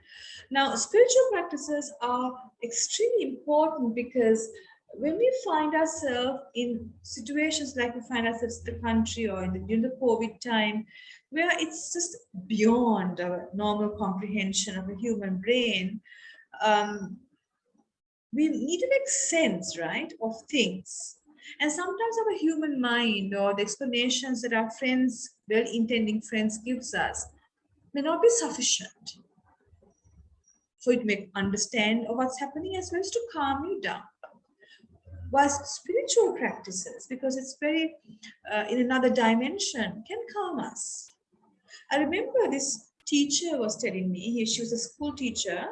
Now, spiritual practices are extremely important because when we find ourselves in situations like we find ourselves in the country or during the COVID time, where it's just beyond our normal comprehension of a human brain, we need to make sense, right, of things. And sometimes our human mind or the explanations that our friends, well-intending friends, gives us may not be sufficient for you to make understand of what's happening as well as to calm you down. Whilst spiritual practices, because it's very in another dimension, can calm us. I remember this teacher was telling me, she was a school teacher,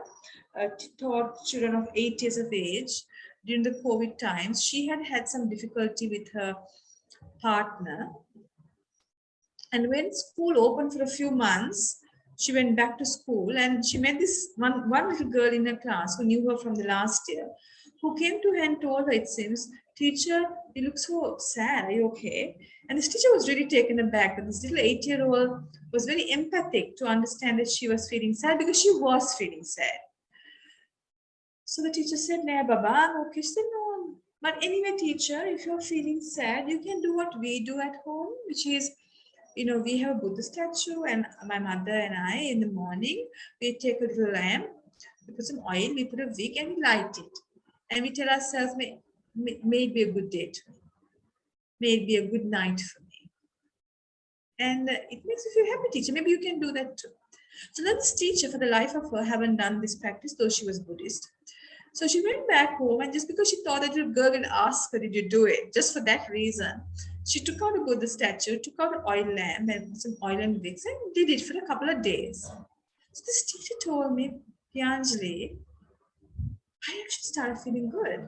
taught children of 8 years of age during the COVID times. She had had some difficulty with her partner. And when school opened for a few months, she went back to school and she met this one little girl in her class who knew her from the last year, who came to her and told her, it seems, teacher, you look so sad, are you okay? And this teacher was really taken aback that this little 8-year-old was very empathic to understand that she was feeling sad because she was feeling sad. So the teacher said, "Nahi, Baba, I'm okay." She said, "No, but anyway, teacher, if you're feeling sad, you can do what we do at home, which is, we have a Buddha statue, and my mother and I, in the morning, we take a little lamp, we put some oil, we put a wick, and we light it. And we tell ourselves, may it be a good day to me. May it be a good night for me." And it makes you feel happy, teacher. Maybe you can do that too. So then this teacher, for the life of her, haven't done this practice, though she was Buddhist. So she went back home, and just because she thought that little girl would ask her, "Did you do it?" Just for that reason, she took out a Buddha statue, took out an oil lamp and some oil and wicks, and did it for a couple of days. So this teacher told me, "Piyanjali, I actually started feeling good.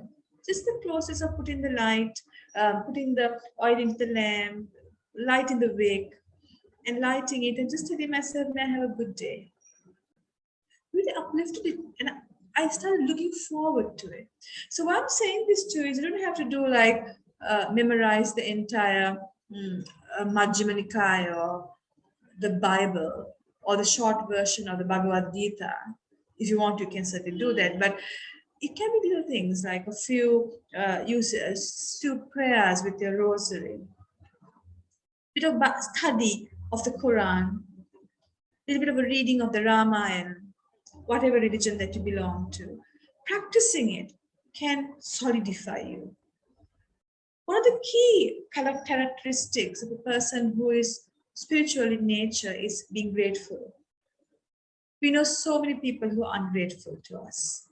Just the process of putting the light, putting the oil into the lamp, lighting the wick, and lighting it, and just telling myself, may I have a good day." Really uplifted it, and I started looking forward to it. So what I'm saying this to is, you don't have to do like memorize the entire Majjhima Nikaya or the Bible or the short version of the Bhagavad Gita. If you want, you can certainly do that. But it can be little things like a few few prayers with your rosary, bit of study of the Quran, little bit of a reading of the Ramayana, whatever religion that you belong to. Practicing it can solidify you. One of the key characteristics of a person who is spiritual in nature is being grateful. We know so many people who are ungrateful to us.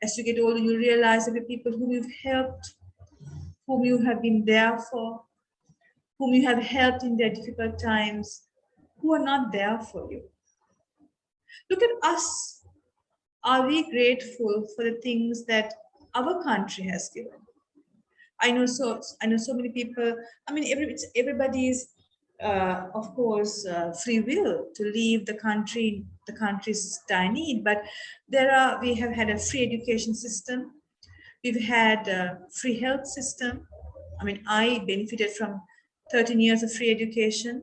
As you get older, you realize that the people who we've helped, whom you have been there for, whom you have helped in their difficult times, who are not there for you. Look at us. Are we grateful for the things that our country has given? I know so many people. I mean, everybody's of course free will to leave the country. The country's dire need, but we have had a free education system. We've had a free health system. I mean, I benefited from 13 years of free education,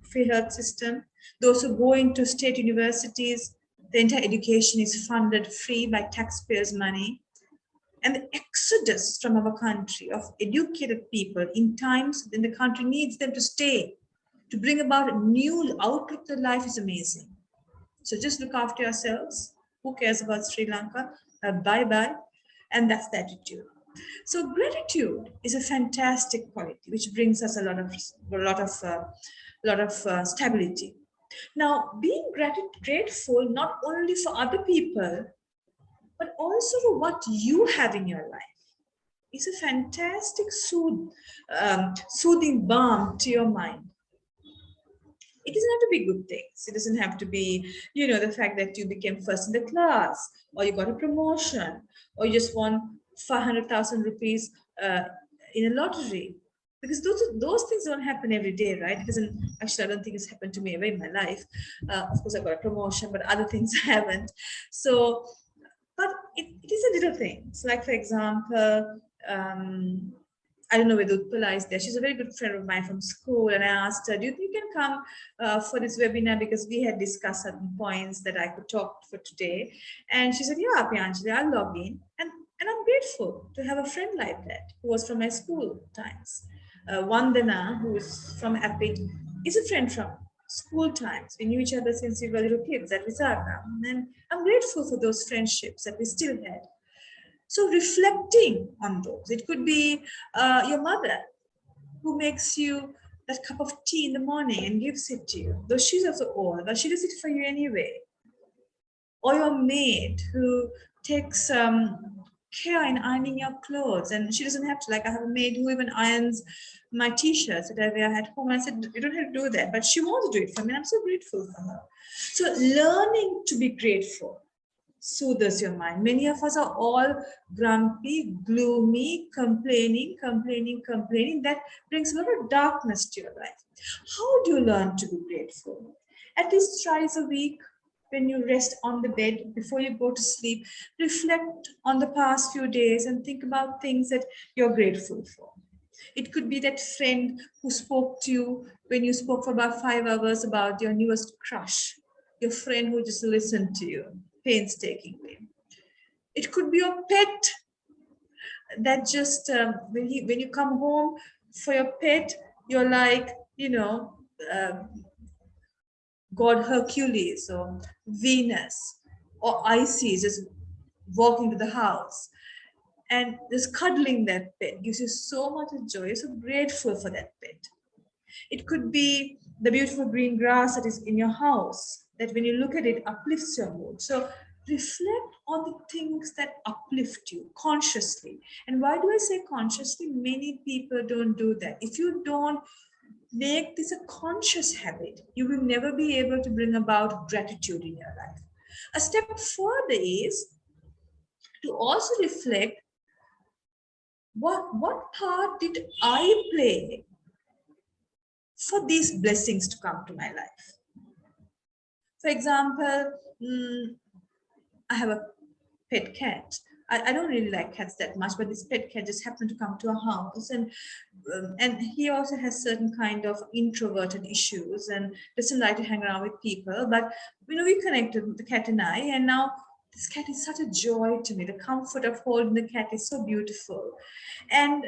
free health system. Those who go into state universities, the entire education is funded free by taxpayers' money. And the exodus from our country of educated people in times when the country needs them to stay, to bring about a new outlook to life is amazing. So just look after yourselves. Who cares about Sri Lanka? Bye-bye. And that's the attitude. So gratitude is a fantastic quality which brings us a lot of stability. Now, being grateful not only for other people, but also for what you have in your life is a fantastic soothing balm to your mind. It doesn't have to be good things. It doesn't have to be, the fact that you became first in the class, or you got a promotion, or you just won 500,000 rupees in a lottery. Because those things don't happen every day, right? It doesn't, actually, I don't think it's happened to me ever in my life. Of course, I got a promotion, but other things haven't. So, but it is a little thing. So like, for example, I don't know whether Utpala is there. She's a very good friend of mine from school. And I asked her, do you think you can come for this webinar? Because we had discussed certain points that I could talk for today. And she said, yeah, Piyanjali, I'll log in. And I'm grateful to have a friend like that who was from my school times. Vandana, who is from Apit, is a friend from school times. We knew each other since we were little kids at Visarna. And I'm grateful for those friendships that we still had. So reflecting on those, it could be your mother who makes you that cup of tea in the morning and gives it to you, though she's also old, but she does it for you anyway. Or your maid who takes care in ironing your clothes, and she doesn't have to. Like, I have a maid who even irons my t-shirts that I wear at home. I said, you don't have to do that, but she wants to do it for me. I'm so grateful for her. So learning to be grateful soothes your mind. Many of us are all grumpy, gloomy, complaining. That brings a lot of darkness to your life. How do you learn to be grateful? At least thrice a week, when you rest on the bed before you go to sleep, reflect on the past few days and think about things that you're grateful for. It could be that friend who spoke to you when you spoke for about 5 hours about your newest crush, your friend who just listened to you painstakingly. It could be your pet that just, when you come home for your pet, you're like, God Hercules or Venus or Isis just walking to the house. And just cuddling that pet gives you so much joy. You're so grateful for that pet. It could be the beautiful green grass that is in your house, that when you look at it, uplifts your mood. So reflect on the things that uplift you consciously. And why do I say consciously? Many people don't do that. If you don't make this a conscious habit, you will never be able to bring about gratitude in your life. A step further is to also reflect, what part did I play for these blessings to come to my life? For example, I have a pet cat. I don't really like cats that much, but this pet cat just happened to come to our house, and he also has certain kind of introverted issues and doesn't like to hang around with people. But we connected, the cat and I, and now this cat is such a joy to me. The comfort of holding the cat is so beautiful, and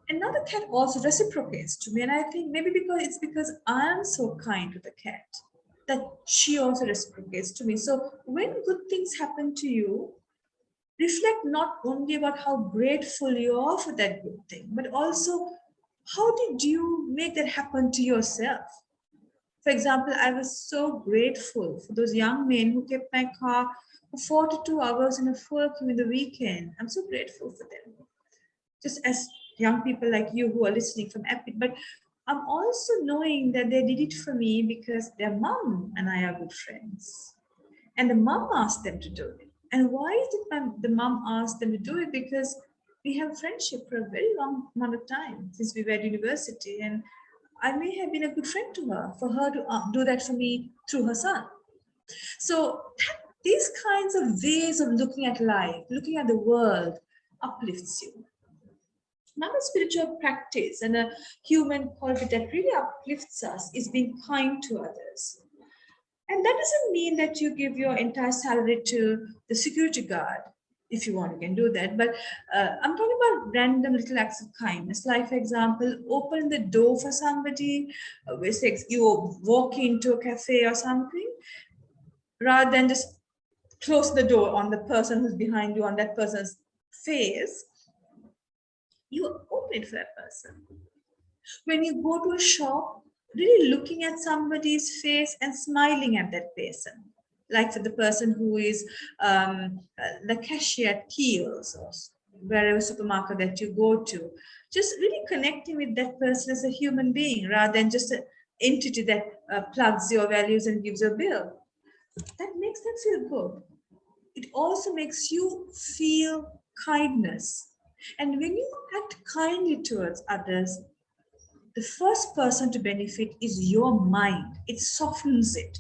another cat also reciprocates to me. And I think maybe because I'm so kind to the cat that she also reciprocates to me. So when good things happen to you, reflect not only about how grateful you are for that good thing, but also how did you make that happen to yourself? For example, I was so grateful for those young men who kept my car for 42 hours in a full queue in the weekend. I'm so grateful for them. Just as young people like you who are listening from Epic, but I'm also knowing that they did it for me because their mom and I are good friends. And the mom asked them to do it. And why is it the mom asked them to do it? Because we have friendship for a very long amount of time since we were at university. And I may have been a good friend to her for her to do that for me through her son. So these kinds of ways of looking at life, looking at the world, uplifts you. Another spiritual practice and a human quality that really uplifts us is being kind to others. And that doesn't mean that you give your entire salary to the security guard. If you want, you can do that. But I'm talking about random little acts of kindness. Like, for example, open the door for somebody. You walk into a cafe or something, rather than just close the door on the person who's behind you, on that person's face, you open it for that person. When you go to a shop, really looking at somebody's face and smiling at that person. Like for the person who is the cashier at Kiosk or wherever supermarket that you go to, just really connecting with that person as a human being rather than just an entity that plugs your values and gives you a bill. That makes them feel good. It also makes you feel kindness. And when you act kindly towards others, the first person to benefit is your mind. It softens it.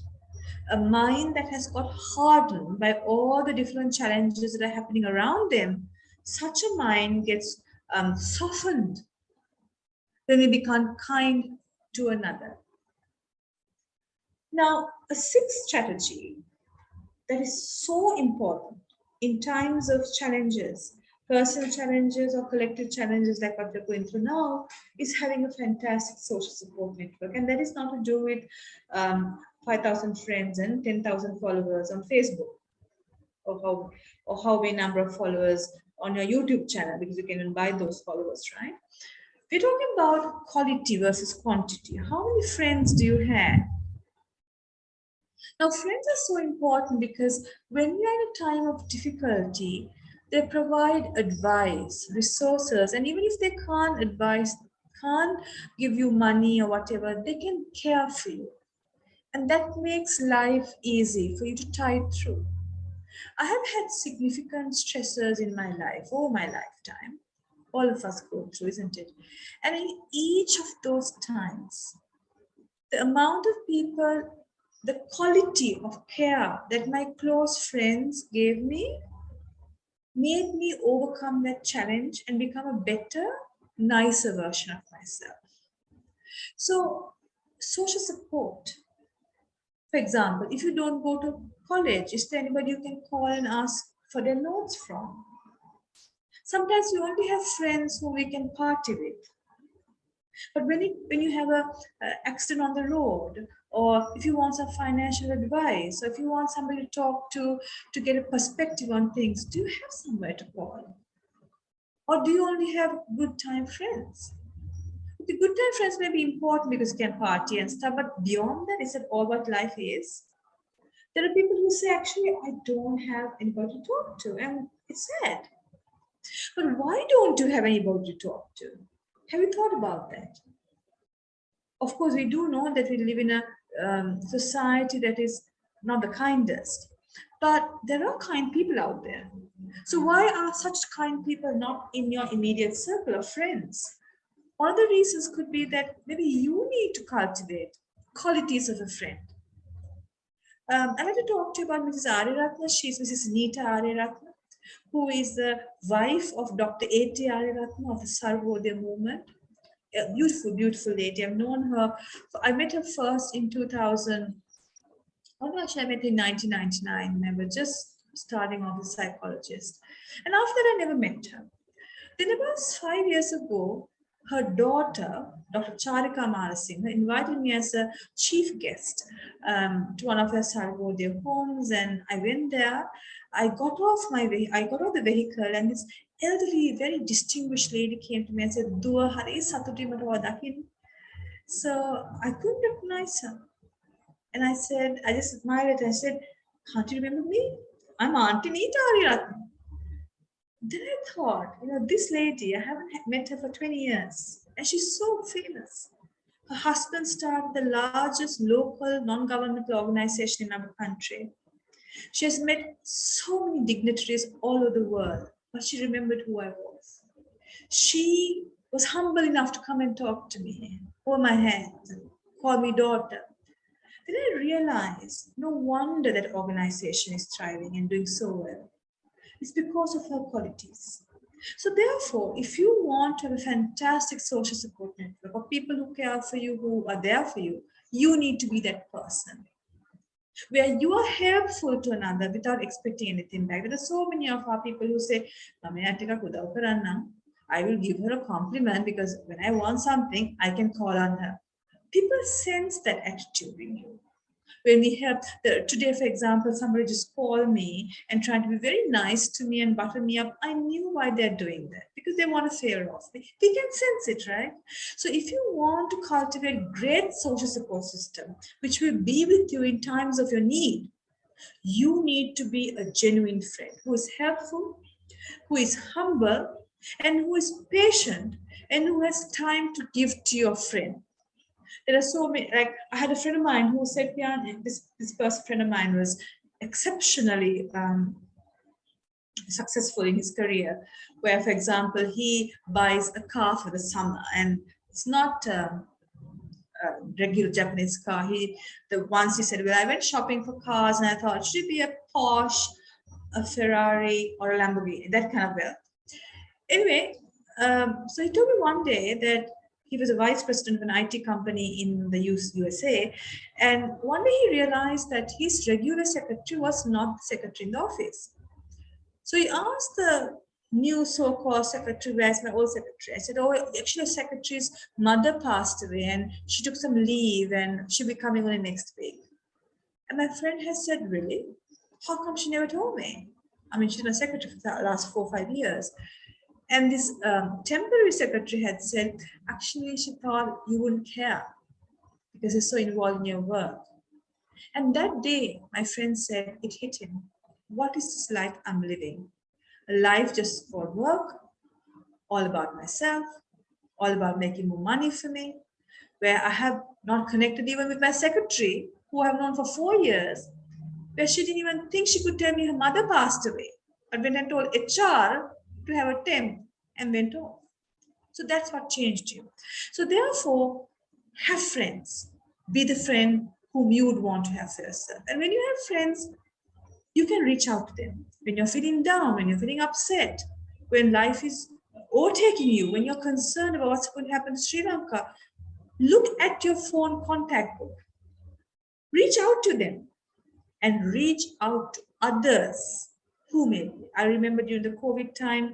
A mind that has got hardened by all the different challenges that are happening around them, such a mind gets softened when we become kind to another. Now, a sixth strategy that is so important in times of challenges, personal challenges or collective challenges like what we're going through now, is having a fantastic social support network. And that is not to do with 5,000 friends and 10,000 followers on Facebook, or how many number of followers on your YouTube channel, because you can even buy those followers, right? We're talking about quality versus quantity. How many friends do you have? Now, friends are so important because when you're in a time of difficulty, they provide advice, resources, and even if they can't advise, can't give you money or whatever, they can care for you. And that makes life easy for you to tide through. I have had significant stressors in my life, over my lifetime. All of us go through, isn't it? And in each of those times, the amount of people, the quality of care that my close friends gave me made me overcome that challenge and become a better, nicer version of myself. So, social support. For example, if you don't go to college, is there anybody you can call and ask for their notes from? Sometimes we only have friends who we can party with. But when you have a accident on the road, or if you want some financial advice, or if you want somebody to talk to get a perspective on things, do you have somewhere to call? Or do you only have good time friends? The good time friends may be important because you can party and stuff, but beyond that, is it all what life is? There are people who say, actually, I don't have anybody to talk to, and it's sad. But why don't you have anybody to talk to? Have you thought about that? Of course, we do know that we live in a society that is not the kindest, but there are kind people out there. So why are such kind people not in your immediate circle of friends? One of the reasons could be that maybe you need to cultivate qualities of a friend. I'd like to talk to you about Mrs. Ariyaratne. She's Mrs. Nita Ariyaratne, who is the wife of Dr. A.T. Ariyaratne of the Sarvodaya movement. A beautiful, beautiful lady. I've known her. I met her first in 2000. Oh no, actually, I met her in 1999. I was just starting off as a psychologist. And after that, I never met her. Then about 5 years ago, her daughter, Dr. Charika Marasinghe, invited me as a chief guest to one of her Sarvodaya homes, and I went there. I got off the vehicle, and this elderly, very distinguished lady came to me and said, "Dua hari satuti mata wadakin." So I couldn't recognize her, and I just smiled and I said, "Can't you remember me? I'm Auntie Nita Ariyaratne." Then I thought, this lady, I haven't met her for 20 years, and she's so famous. Her husband started the largest local non-governmental organization in our country. She has met so many dignitaries all over the world, but she remembered who I was. She was humble enough to come and talk to me, hold my hand, call me daughter. Then I realized no wonder that organization is thriving and doing so well. It's because of her qualities. So therefore, if you want to have a fantastic social support network of people who care for you, who are there for you, you need to be that person where you are helpful to another without expecting anything back. There are so many of our people who say, I will give her a compliment because when I want something, I can call on her. People sense that attitude in you. When we have today, for example, somebody just called me and trying to be very nice to me and butter me up. I knew why they're doing that because they want to favor off me. We can sense it, right? So if you want to cultivate great social support system, which will be with you in times of your need, you need to be a genuine friend who is helpful, who is humble, and who is patient, and who has time to give to your friend. There are so many, like I had a friend of mine who said, this person friend of mine was exceptionally successful in his career, where, for example, he buys a car for the summer, and it's not a regular Japanese car. Once he said, well, I went shopping for cars, and I thought, should it be a Porsche, a Ferrari, or a Lamborghini, that kind of wealth. Anyway, so he told me one day that he was a vice president of an IT company in the USA. And one day he realized that his regular secretary was not the secretary in the office. So he asked the new so-called secretary, where's my old secretary? I said, oh, actually, the secretary's mother passed away and she took some leave and she'll be coming only next week. And my friend has said, really? How come she never told me? I mean, she's my secretary for the last 4 or 5 years. And this temporary secretary had said, actually, she thought you wouldn't care because you're so involved in your work. And that day, my friend said, it hit him. What is this life I'm living? A life just for work, all about myself, all about making more money for me, where I have not connected even with my secretary, who I've known for 4 years, where she didn't even think she could tell me her mother passed away. But when I told HR to have a temp and went off. So that's what changed you. So therefore, have friends. Be the friend whom you would want to have for yourself. And when you have friends, you can reach out to them. When you're feeling down, when you're feeling upset, when life is overtaking you, when you're concerned about what's going to happen in Sri Lanka, look at your phone contact book. Reach out to them and reach out to others who may be. I remember during the COVID time,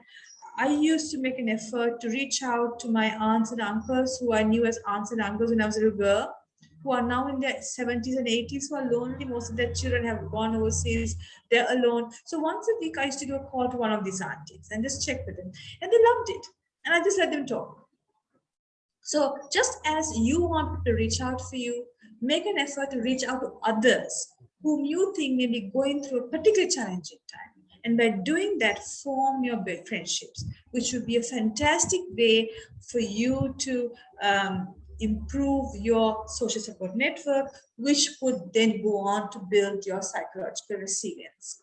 I used to make an effort to reach out to my aunts and uncles who I knew as aunts and uncles when I was a little girl, who are now in their 70s and 80s, who are lonely. Most of their children have gone overseas, they're alone. So once a week, I used to do a call to one of these aunties and just check with them. And they loved it. And I just let them talk. So just as you want to reach out for you, make an effort to reach out to others whom you think may be going through a particularly challenging time. And by doing that, form your friendships, which would be a fantastic way for you to improve your social support network, which would then go on to build your psychological resilience.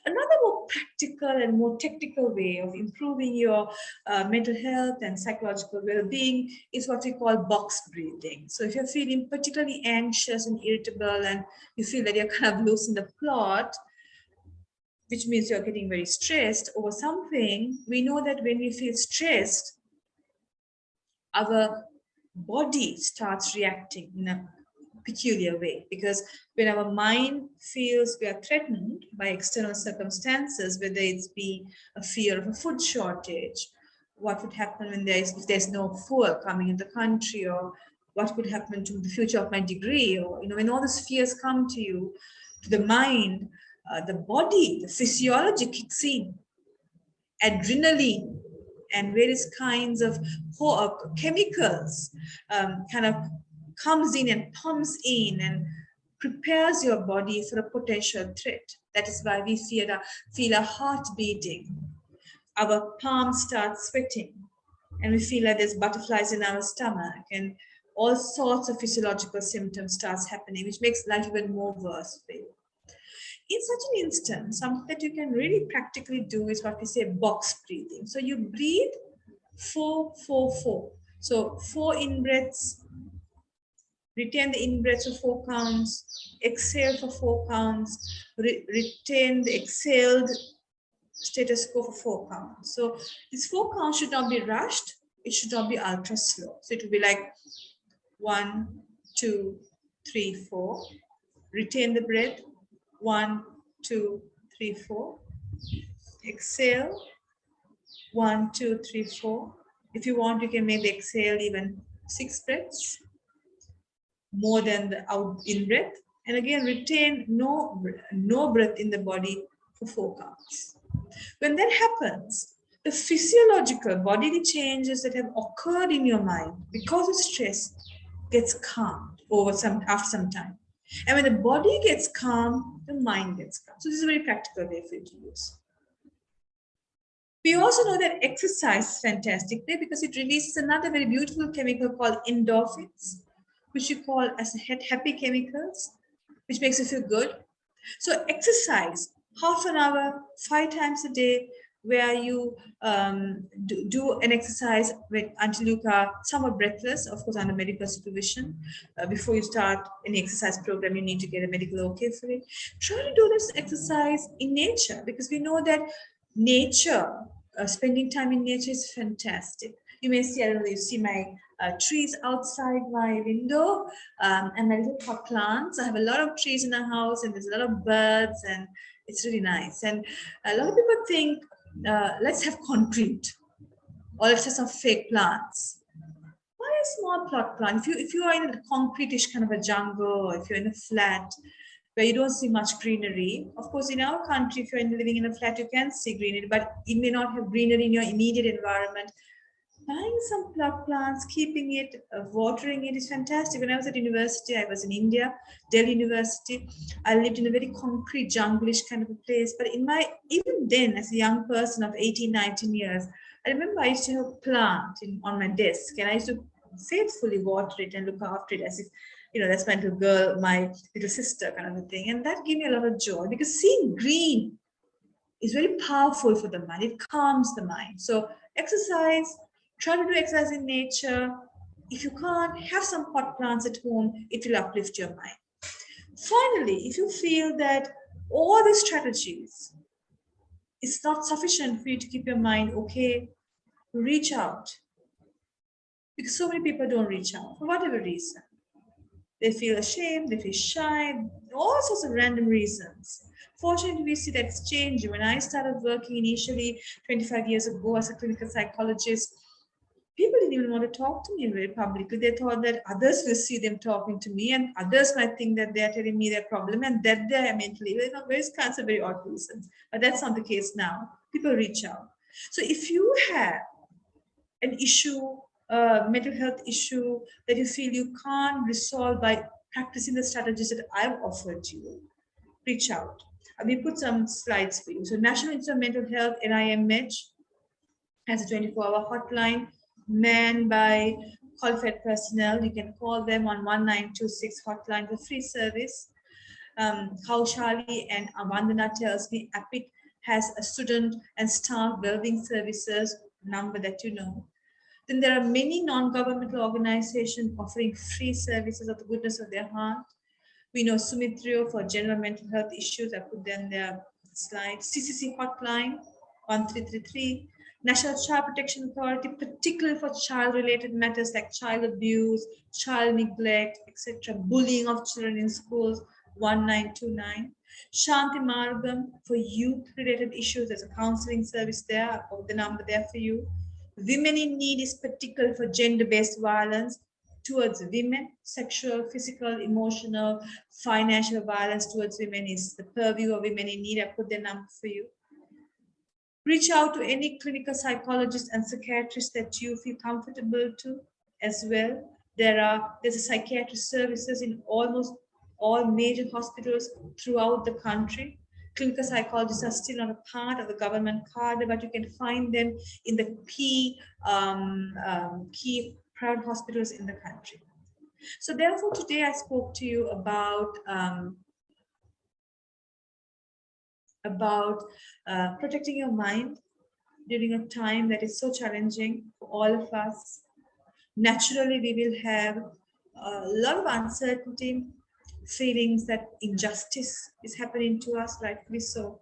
Another more practical and more technical way of improving your mental health and psychological well-being is what we call box breathing. So if you're feeling particularly anxious and irritable and you feel that you're kind of losing the plot, which means you're getting very stressed over something, we know that when we feel stressed, our body starts reacting in a peculiar way, because when our mind feels we are threatened by external circumstances, whether it's be a fear of a food shortage, what would happen when if there's no fuel coming in the country, or what could happen to the future of my degree, or when all these fears come to you, to the mind, the body, the physiology kicks in, adrenaline and various kinds of chemicals kind of comes in and pumps in and prepares your body for a potential threat. That is why we feel our heart beating. our palms start sweating and we feel like there's butterflies in our stomach and all sorts of physiological symptoms starts happening, which makes life even more worse for you. In such an instance, something that you can really practically do is what we say box breathing. So you breathe 4, 4, 4. So 4 in breaths, retain the in breaths for 4 counts, exhale for 4 counts, retain the exhaled status quo for 4 counts. So these 4 counts should not be rushed. It should not be ultra slow. So it will be like 1, 2, 3, 4. Retain the breath. 1, 2, 3, 4. Exhale. 1, 2, 3, 4. If you want, you can maybe exhale even 6 breaths, more than the out in breath. And again, retain no breath in the body for 4 counts. When that happens, the physiological bodily changes that have occurred in your mind because of stress gets calmed after some time. And when the body gets calm, the mind gets calm. So this is a very practical way for you to use. We also know that exercise is fantastic way because it releases another very beautiful chemical called endorphins, which you call as happy chemicals, which makes you feel good. So exercise, half an hour, 5 times a day, where you do an exercise until you are somewhat breathless, of course, under medical supervision. Before you start any exercise program, you need to get a medical okay for it. Try to do this exercise in nature because we know that nature, spending time in nature is fantastic. You may see, I don't know, you see my trees outside my window and my little pot plants. I have a lot of trees in the house and there's a lot of birds and it's really nice. And a lot of people think, let's have concrete or let's have some fake plants. Why a small plot plant? If you are in a concrete-ish kind of a jungle, or if you're in a flat where you don't see much greenery, of course, in our country, if you're living in a flat, you can see greenery, but you may not have greenery in your immediate environment. Buying some plot plants, keeping it, watering it is fantastic. When I was at university, I was in India, Delhi University. I lived in a very concrete, junglish kind of a place. But even then, as a young person of 18, 19 years, I remember I used to have a plant on my desk and I used to faithfully water it and look after it as if, that's my little girl, my little sister kind of a thing. And that gave me a lot of joy because seeing green is very powerful for the mind. It calms the mind. So exercise, try to do exercise in nature. If you can't, have some pot plants at home. It will uplift your mind. Finally, if you feel that all these strategies is not sufficient for you to keep your mind okay, reach out. Because so many people don't reach out for whatever reason. They feel ashamed, they feel shy, all sorts of random reasons. Fortunately, we see that's changing. When I started working initially 25 years ago as a clinical psychologist, people didn't even want to talk to me very publicly. They thought that others will see them talking to me and others might think that they're telling me their problem and that they are mentally ill. Various kinds of very odd reasons. But that's not the case now. People reach out. So if you have an issue, mental health issue that you feel you can't resolve by practicing the strategies that I've offered you, reach out. We put some slides for you. So National Institute of Mental Health, NIMH, has a 24-hour hotline manned by qualified personnel. You can call them on 1926 hotline for free service. Kaushali and Vandana tells me APIT has a student and staff wellbeing services number that you know. Then there are many non-governmental organizations offering free services of the goodness of their heart. We know Sumitrio for general mental health issues. I put them there slide. CCC hotline 1333. National Child Protection Authority, particularly for child-related matters like child abuse, child neglect, etc., bullying of children in schools, 1929. Shanti Margam for youth-related issues. There's a counseling service there. I put the number there for you. Women in Need is particular for gender-based violence towards women. Sexual, physical, emotional, financial violence towards women is the purview of Women in Need. I put the number for you. Reach out to any clinical psychologist and psychiatrist that you feel comfortable to as well. There's a psychiatric services in almost all major hospitals throughout the country. clinical psychologists are still not a part of the government cadre, but you can find them in the key private hospitals in the country. So therefore, today I spoke to you about protecting your mind during a time that is so challenging for all of us. Naturally, we will have a lot of uncertainty, feelings that injustice is happening to us, rightfully so.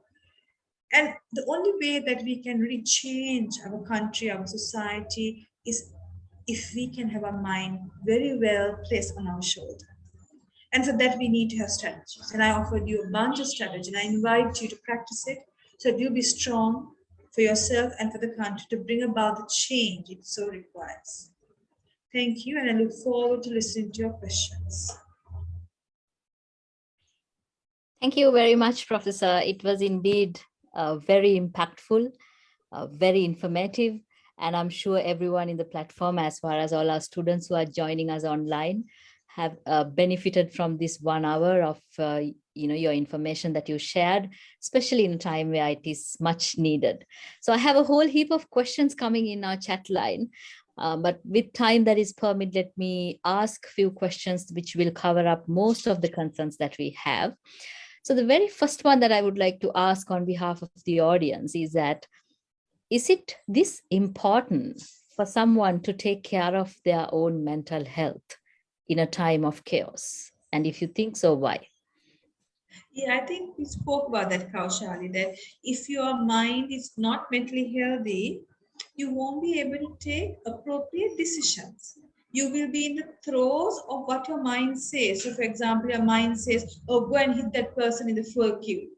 And the only way that we can really change our country, our society, is if we can have our mind very well placed on our shoulder. And for that, we need to have strategies. And I offered you a bunch of strategies, and I invite you to practice it so that you'll be strong for yourself and for the country to bring about the change it so requires. Thank you, and I look forward to listening to your questions. Thank you very much, Professor. It was indeed very impactful, very informative, and I'm sure everyone in the platform, as far as all our students who are joining us online, have benefited from this 1 hour of your information that you shared, especially in a time where it is much needed. So I have a whole heap of questions coming in our chat line, but with time that is permitted, let me ask a few questions which will cover up most of the concerns that we have. So the very first one that I would like to ask on behalf of the audience is that, is it this important for someone to take care of their own mental health in a time of chaos? And if you think so, why? Yeah, I think we spoke about that, Kaushali, that if your mind is not mentally healthy, you won't be able to take appropriate decisions. You will be in the throes of what your mind says. So, for example, your mind says, "Oh, go and hit that person in the fuel queue.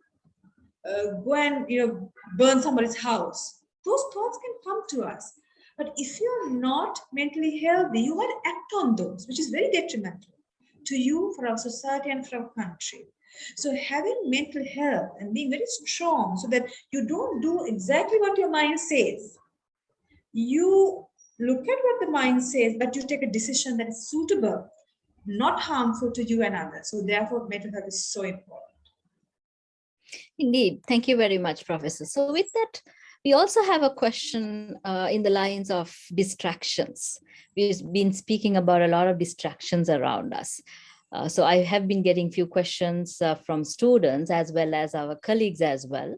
Go and burn somebody's house." Those thoughts can come to us. But if you're not mentally healthy, you might act on those, which is very detrimental to you, for our society, and for our country. So having mental health and being very strong so that you don't do exactly what your mind says. You look at what the mind says, but you take a decision that is suitable, not harmful to you and others. So therefore, mental health is so important. Indeed. Thank you very much, Professor. So with that, we also have a question in the lines of distractions. We've been speaking about a lot of distractions around us. So I have been getting few questions from students as well as our colleagues as well.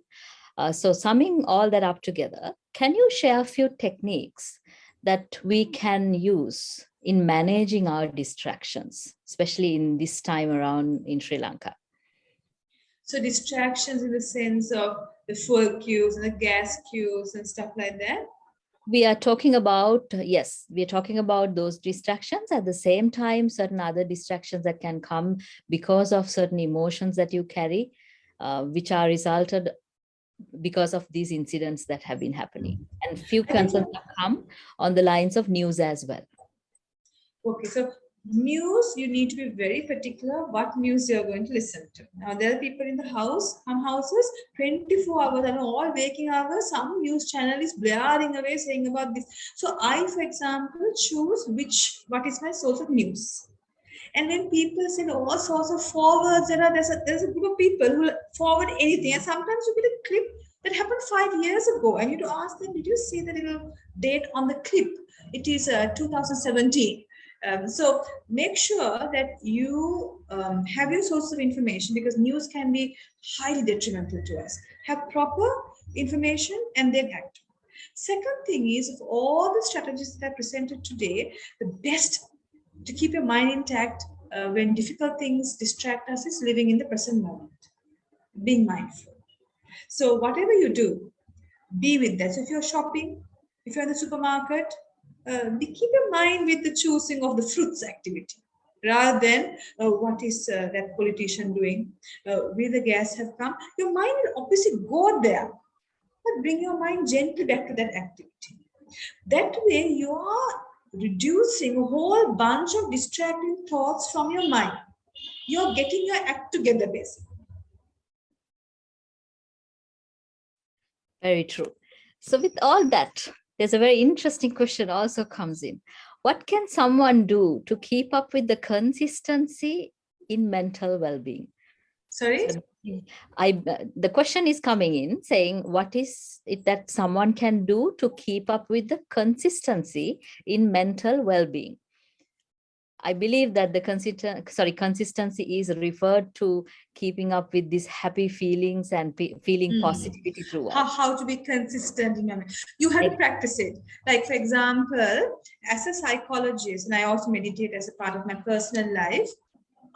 So summing all that up together, can you share a few techniques that we can use in managing our distractions, especially in this time around in Sri Lanka? So distractions in the sense of the fuel queues and the gas queues and stuff like that? We are talking about, yes, we are talking about those distractions. At the same time, certain other distractions that can come because of certain emotions that you carry, which are resulted because of these incidents that have been happening. And few concerns have come on the lines of news as well. Okay, so news, you need to be very particular what news you're going to listen to. Now, there are people in the house, some houses, 24 hours, and all waking hours, some news channel is blaring away saying about this. So I, for example, choose what is my source of news. And when people send all sorts of forwards, there's a group of people who forward anything. And sometimes you get a clip that happened 5 years ago, and you have to ask them, did you see the little date on the clip? It is 2017. So make sure that you have your sources of information, because news can be highly detrimental to us. Have proper information and then act. Second thing is, of all the strategies that I presented today, the best to keep your mind intact when difficult things distract us is living in the present moment, being mindful. So whatever you do, be with that. So if you're shopping, if you're in the supermarket, keep your mind with the choosing of the fruits activity rather than what is that politician doing, will the gas have come. Your mind will obviously go there, but bring your mind gently back to that activity. That way you are reducing a whole bunch of distracting thoughts from your mind. You're getting your act together, basically. Very true. So with all that, there's a very interesting question also comes in. What can someone do to keep up with the consistency in mental well-being? Sorry? So the question is coming in saying, what is it that someone can do to keep up with the consistency in mental well-being? I believe that the consistency is referred to keeping up with these happy feelings and feeling positivity throughout. How to be consistent in your mind. You have to practice it. Like, for example, as a psychologist, and I also meditate as a part of my personal life,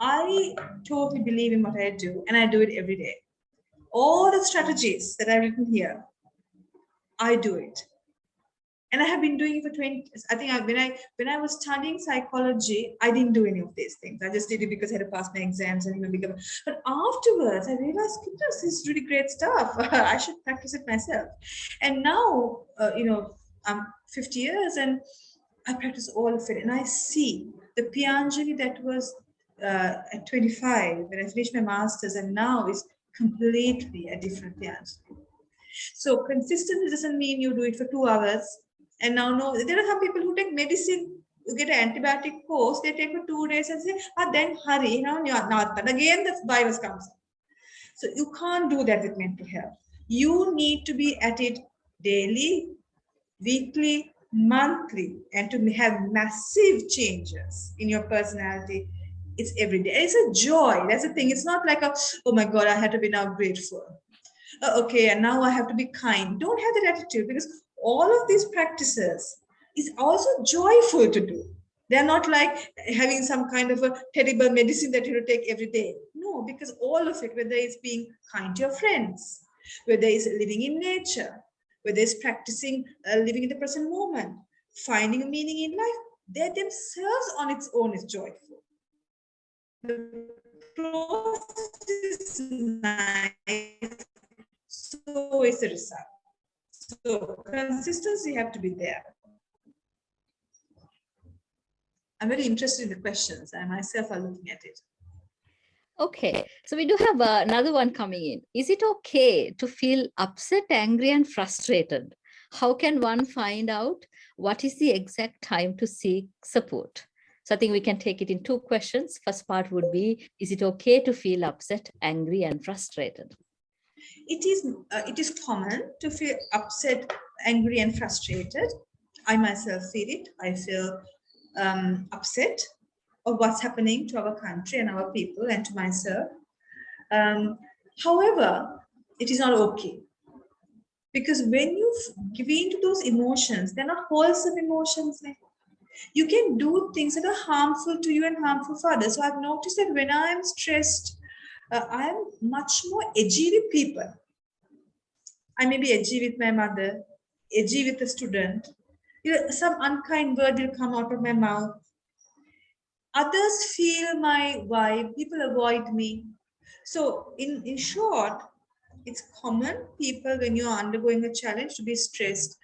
I totally believe in what I do, and I do it every day. All the strategies that I've written here, I do it. And I have been doing it for 20. I think when I was studying psychology, I didn't do any of these things. I just did it because I had to pass my exams and become. But afterwards, I realized, goodness, this is really great stuff. I should practice it myself. And now, I'm 50 years and I practice all of it. And I see the Piyanjali that was at 25 when I finished my master's, and now is completely a different Piyanjali. So consistency doesn't mean you do it for 2 hours. And now, no, there are some people who take medicine, you get an antibiotic course, they take for 2 days and say, then hurry, not. But again, the virus comes up. So you can't do that with mental health. You need to be at it daily, weekly, monthly, and to have massive changes in your personality. It's every day. It's a joy. That's the thing. It's not like oh my God, I had to be now grateful. Okay, and now I have to be kind. Don't have that attitude, because all of these practices is also joyful to do. They're not like having some kind of a terrible medicine that you take every day. No, because all of it, whether it's being kind to your friends, whether it's living in nature, whether it's practicing living in the present moment, finding a meaning in life, they themselves on its own is joyful. The process is nice, so is the result. So consistency have to be there. I'm very interested in the questions. I myself are looking at it. Okay, so we do have another one coming in. Is it okay to feel upset, angry, and frustrated? How can one find out what is the exact time to seek support? So I think we can take it in two questions. First part would be, is it okay to feel upset, angry, and frustrated? It is common to feel upset, angry, and frustrated. I myself feel it. I feel upset of what's happening to our country and our people and to myself. However, it is not okay. Because when you give in to those emotions, they're not wholesome emotions. You can do things that are harmful to you and harmful for others. So I've noticed that when I'm stressed, I'm much more edgy with people. I may be edgy with my mother, edgy with a student. Some unkind word will come out of my mouth. Others feel my vibe. People avoid me. So in short, it's common people when you're undergoing a challenge to be stressed,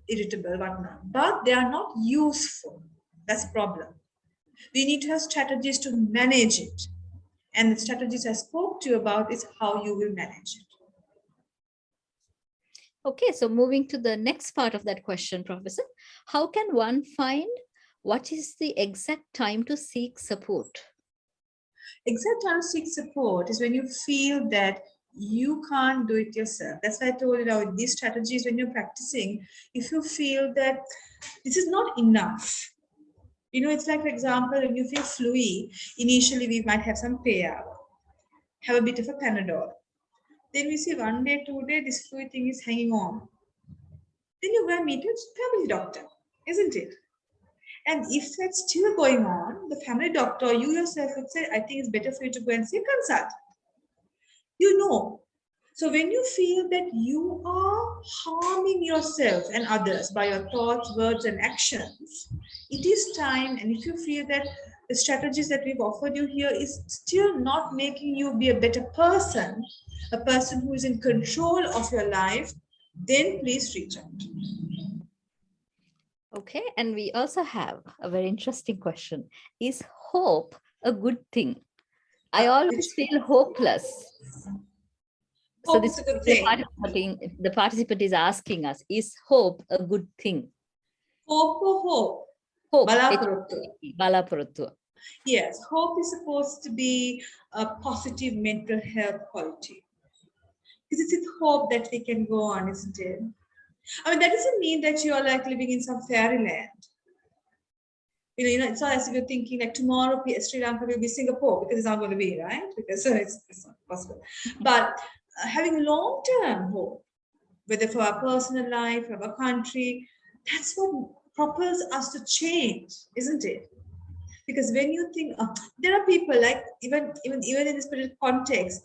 irritable, whatnot. But they are not useful. That's the problem. We need to have strategies to manage it. And the strategies I spoke to you about is how you will manage it. Okay, so moving to the next part of that question, Professor, how can one find what is the exact time to seek support? Exact time to seek support is when you feel that you can't do it yourself. That's why I told you these strategies when you're practicing, if you feel that this is not enough. It's like, for example, when you feel flu-y, initially we might have some payout, have a bit of a Panadol. Then we see 1 day, 2 days, this flu thing is hanging on. Then you go and meet a family doctor, isn't it? And if that's still going on, the family doctor, you yourself would say, I think it's better for you to go and see a consultant. So when you feel that you are harming yourself and others by your thoughts, words, and actions, it is time. And if you feel that the strategies that we've offered you here is still not making you be a better person, a person who is in control of your life, then please reach out. Okay, and we also have a very interesting question. Is hope a good thing? I always feel hopeless. So this is a good thing. The participant is asking us, is hope a good thing? Hope or hope? Hope. Balapurattu. Balapurattu. Yes, hope is supposed to be a positive mental health quality. Because it's with hope that we can go on, isn't it? I mean, that doesn't mean that you're like living in some fairyland. It's not as if you're thinking like tomorrow Sri Lanka will be Singapore, because it's not going to be, right? Because it's not possible. But having long-term hope, whether for our personal life, for our country, that's what propels us to change, isn't it? Because when you think, there are people like even in this particular context,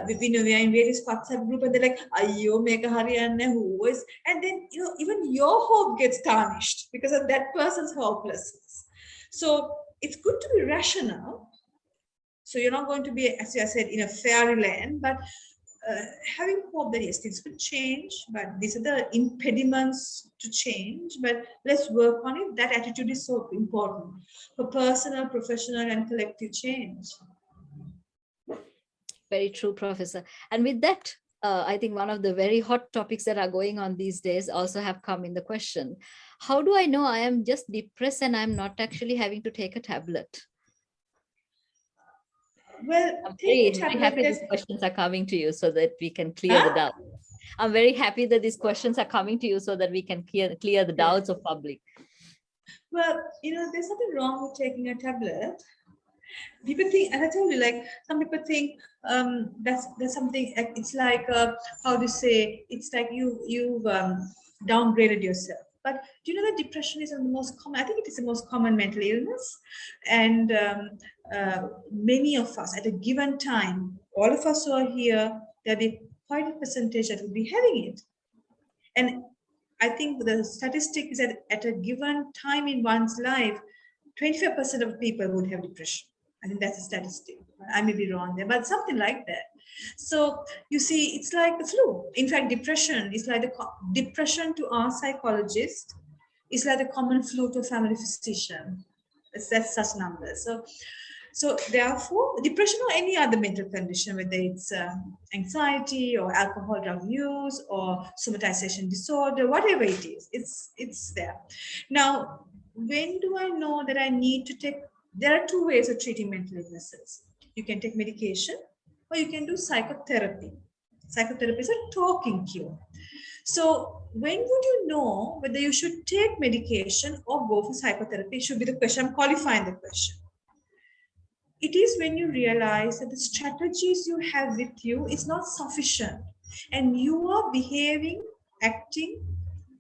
we know we are in various WhatsApp group, and they're like, "Ayo, meka hariyanne, who is?" And then even your hope gets tarnished because of that person's hopelessness. So it's good to be rational. So you're not going to be, as I said, in a fairyland, but having hope that yes, things will change, but these are the impediments to change, but let's work on it. That attitude is so important for personal, professional, and collective change. Very true, Professor. And with that, I think one of the very hot topics that are going on these days also have come in the question. How do I know I am just depressed and I'm not actually having to take a tablet? Well, I'm take a very tablet. happy these questions are coming to you so that we can clear the Huh? doubt. I'm very happy that these questions are coming to you so that we can clear the doubts of public. Well, there's nothing wrong with taking a tablet. People think, and I told you, like some people think that's something. It's like how to say? It's like you've downgraded yourself. But do you know that depression is the most common? I think it is the most common mental illness, and many of us at a given time, all of us who are here, there'll be quite a percentage that will be having it. And I think the statistic is that at a given time in one's life, 25% of people would have depression. I think that's a statistic. I may be wrong there, but something like that. So you see, it's like the flu. In fact, depression is like depression to our psychologist is like the common flu to a family physician. That's such numbers. So therefore, depression or any other mental condition, whether it's anxiety or alcohol drug use or somatization disorder, whatever it is, it's there. Now, when do I know that I need to take? There are two ways of treating mental illnesses. You can take medication or you can do psychotherapy. Psychotherapy is a talking cure. So when would you know whether you should take medication or go for psychotherapy? Should be the question. I'm qualifying the question. It is when you realize that the strategies you have with you is not sufficient and you are behaving, acting,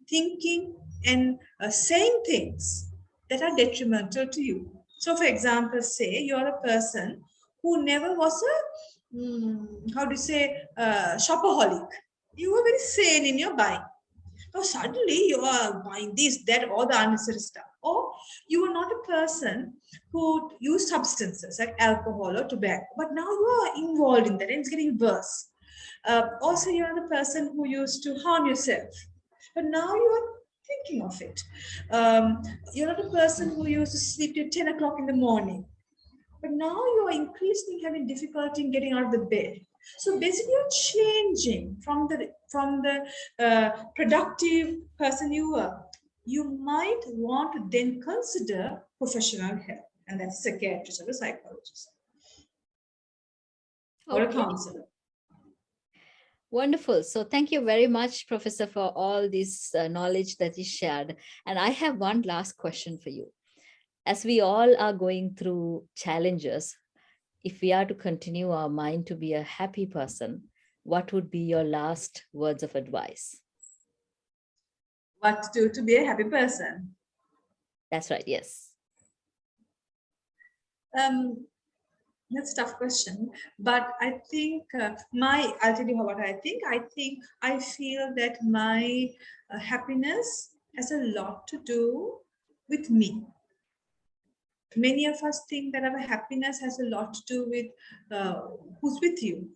thinking, and saying things that are detrimental to you. So, for example, say you're a person who never was a, how do you say, shopaholic. You were very sane in your buying. Now suddenly you are buying this, that, all the unnecessary stuff. Or you are not a person who use substances like alcohol or tobacco, but now you are involved in that and it's getting worse. Also, you're not a person who used to harm yourself, but now you are thinking of it. You're not a person who used to sleep till 10 o'clock in the morning, but now you are increasingly having difficulty in getting out of the bed. So basically, you're changing from the productive person you were. You might want to then consider professional help, and that's a psychiatrist or a psychologist or a Okay. counselor. Wonderful. So thank you very much, Professor, for all this knowledge that you shared. And I have one last question for you. As we all are going through challenges, if we are to continue our mind to be a happy person, what would be your last words of advice? What to do to be a happy person? That's right. Yes. That's a tough question, but I think I'll tell you what I think. I feel that my happiness has a lot to do with me. Many of us think that our happiness has a lot to do with who's with you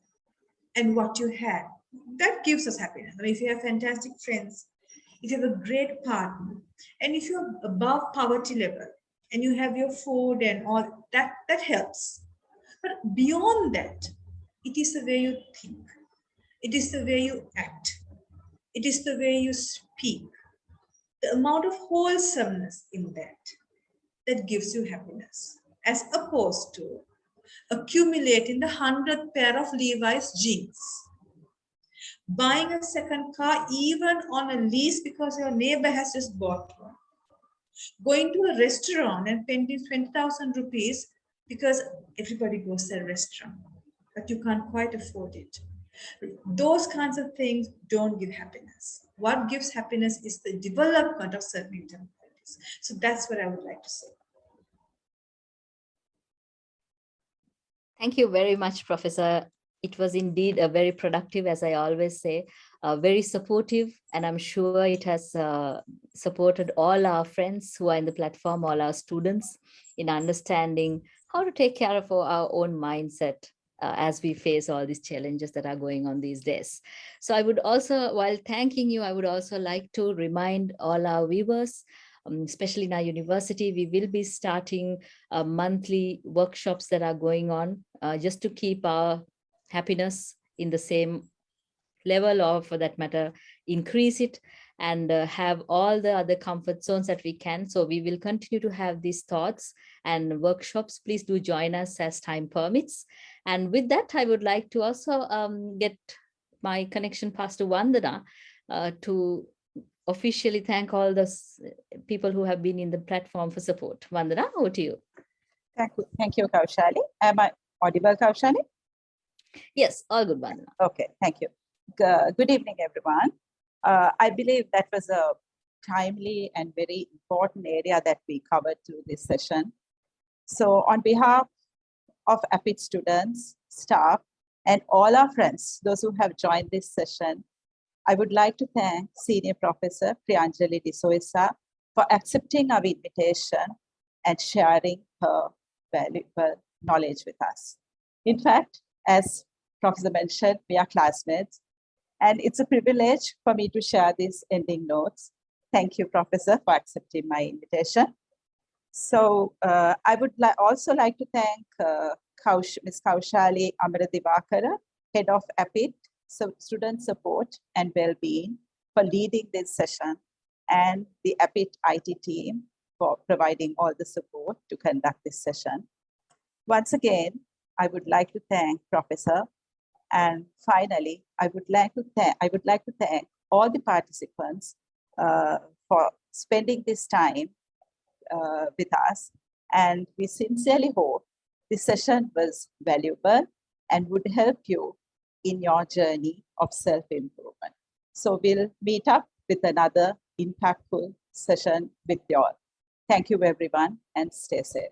and what you have. That gives us happiness. I mean, if you have fantastic friends, if you have a great partner, and if you're above poverty level and you have your food and all that, that helps. But beyond that, it is the way you think, it is the way you act, it is the way you speak, the amount of wholesomeness in that gives you happiness. as opposed to accumulating the 100th pair of Levi's jeans. Buying a second car even on a lease because your neighbor has just bought one. Going to a restaurant and spending 20,000 rupees because everybody goes to a restaurant, but you can't quite afford it. Those kinds of things don't give happiness. What gives happiness is the development of certain internal qualities. So that's what I would like to say. Thank you very much, Professor. It was indeed a very productive, as I always say, very supportive, and I'm sure it has supported all our friends who are in the platform, all our students, in understanding how to take care of our own mindset as we face all these challenges that are going on these days. So I would also, while thanking you, I would also like to remind all our viewers, especially in our university, we will be starting monthly workshops that are going on just to keep our happiness in the same level, or for that matter, increase it, and have all the other comfort zones that we can. So we will continue to have these thoughts and workshops. Please do join us as time permits. And with that, I would like to also get my connection passed to Vandana to officially thank all the people who have been in the platform for support. Vandana, over to you. Thank you, Kaushali. Am I audible, Kaushali? Yes, all good, Vandana. Okay, thank you. Good evening, everyone. I believe that was a timely and very important area that we covered through this session. So on behalf of APIT students, staff, and all our friends, those who have joined this session, I would like to thank Senior Professor Piyanjali de Zoysa for accepting our invitation and sharing her valuable knowledge with us. In fact, as Professor mentioned, we are classmates, and it's a privilege for me to share these ending notes. Thank you, Professor, for accepting my invitation. So I would also like to thank Ms. Kaushali Amaradivakara, Head of APIT, so Student Support and Wellbeing, for leading this session, and the APIT IT team for providing all the support to conduct this session. Once again, I would like to thank Professor, and finally, I would like to thank all the participants for spending this time with us, and we sincerely hope this session was valuable and would help you in your journey of self-improvement. So we'll meet up with another impactful session with you all. Thank you, everyone, and stay safe.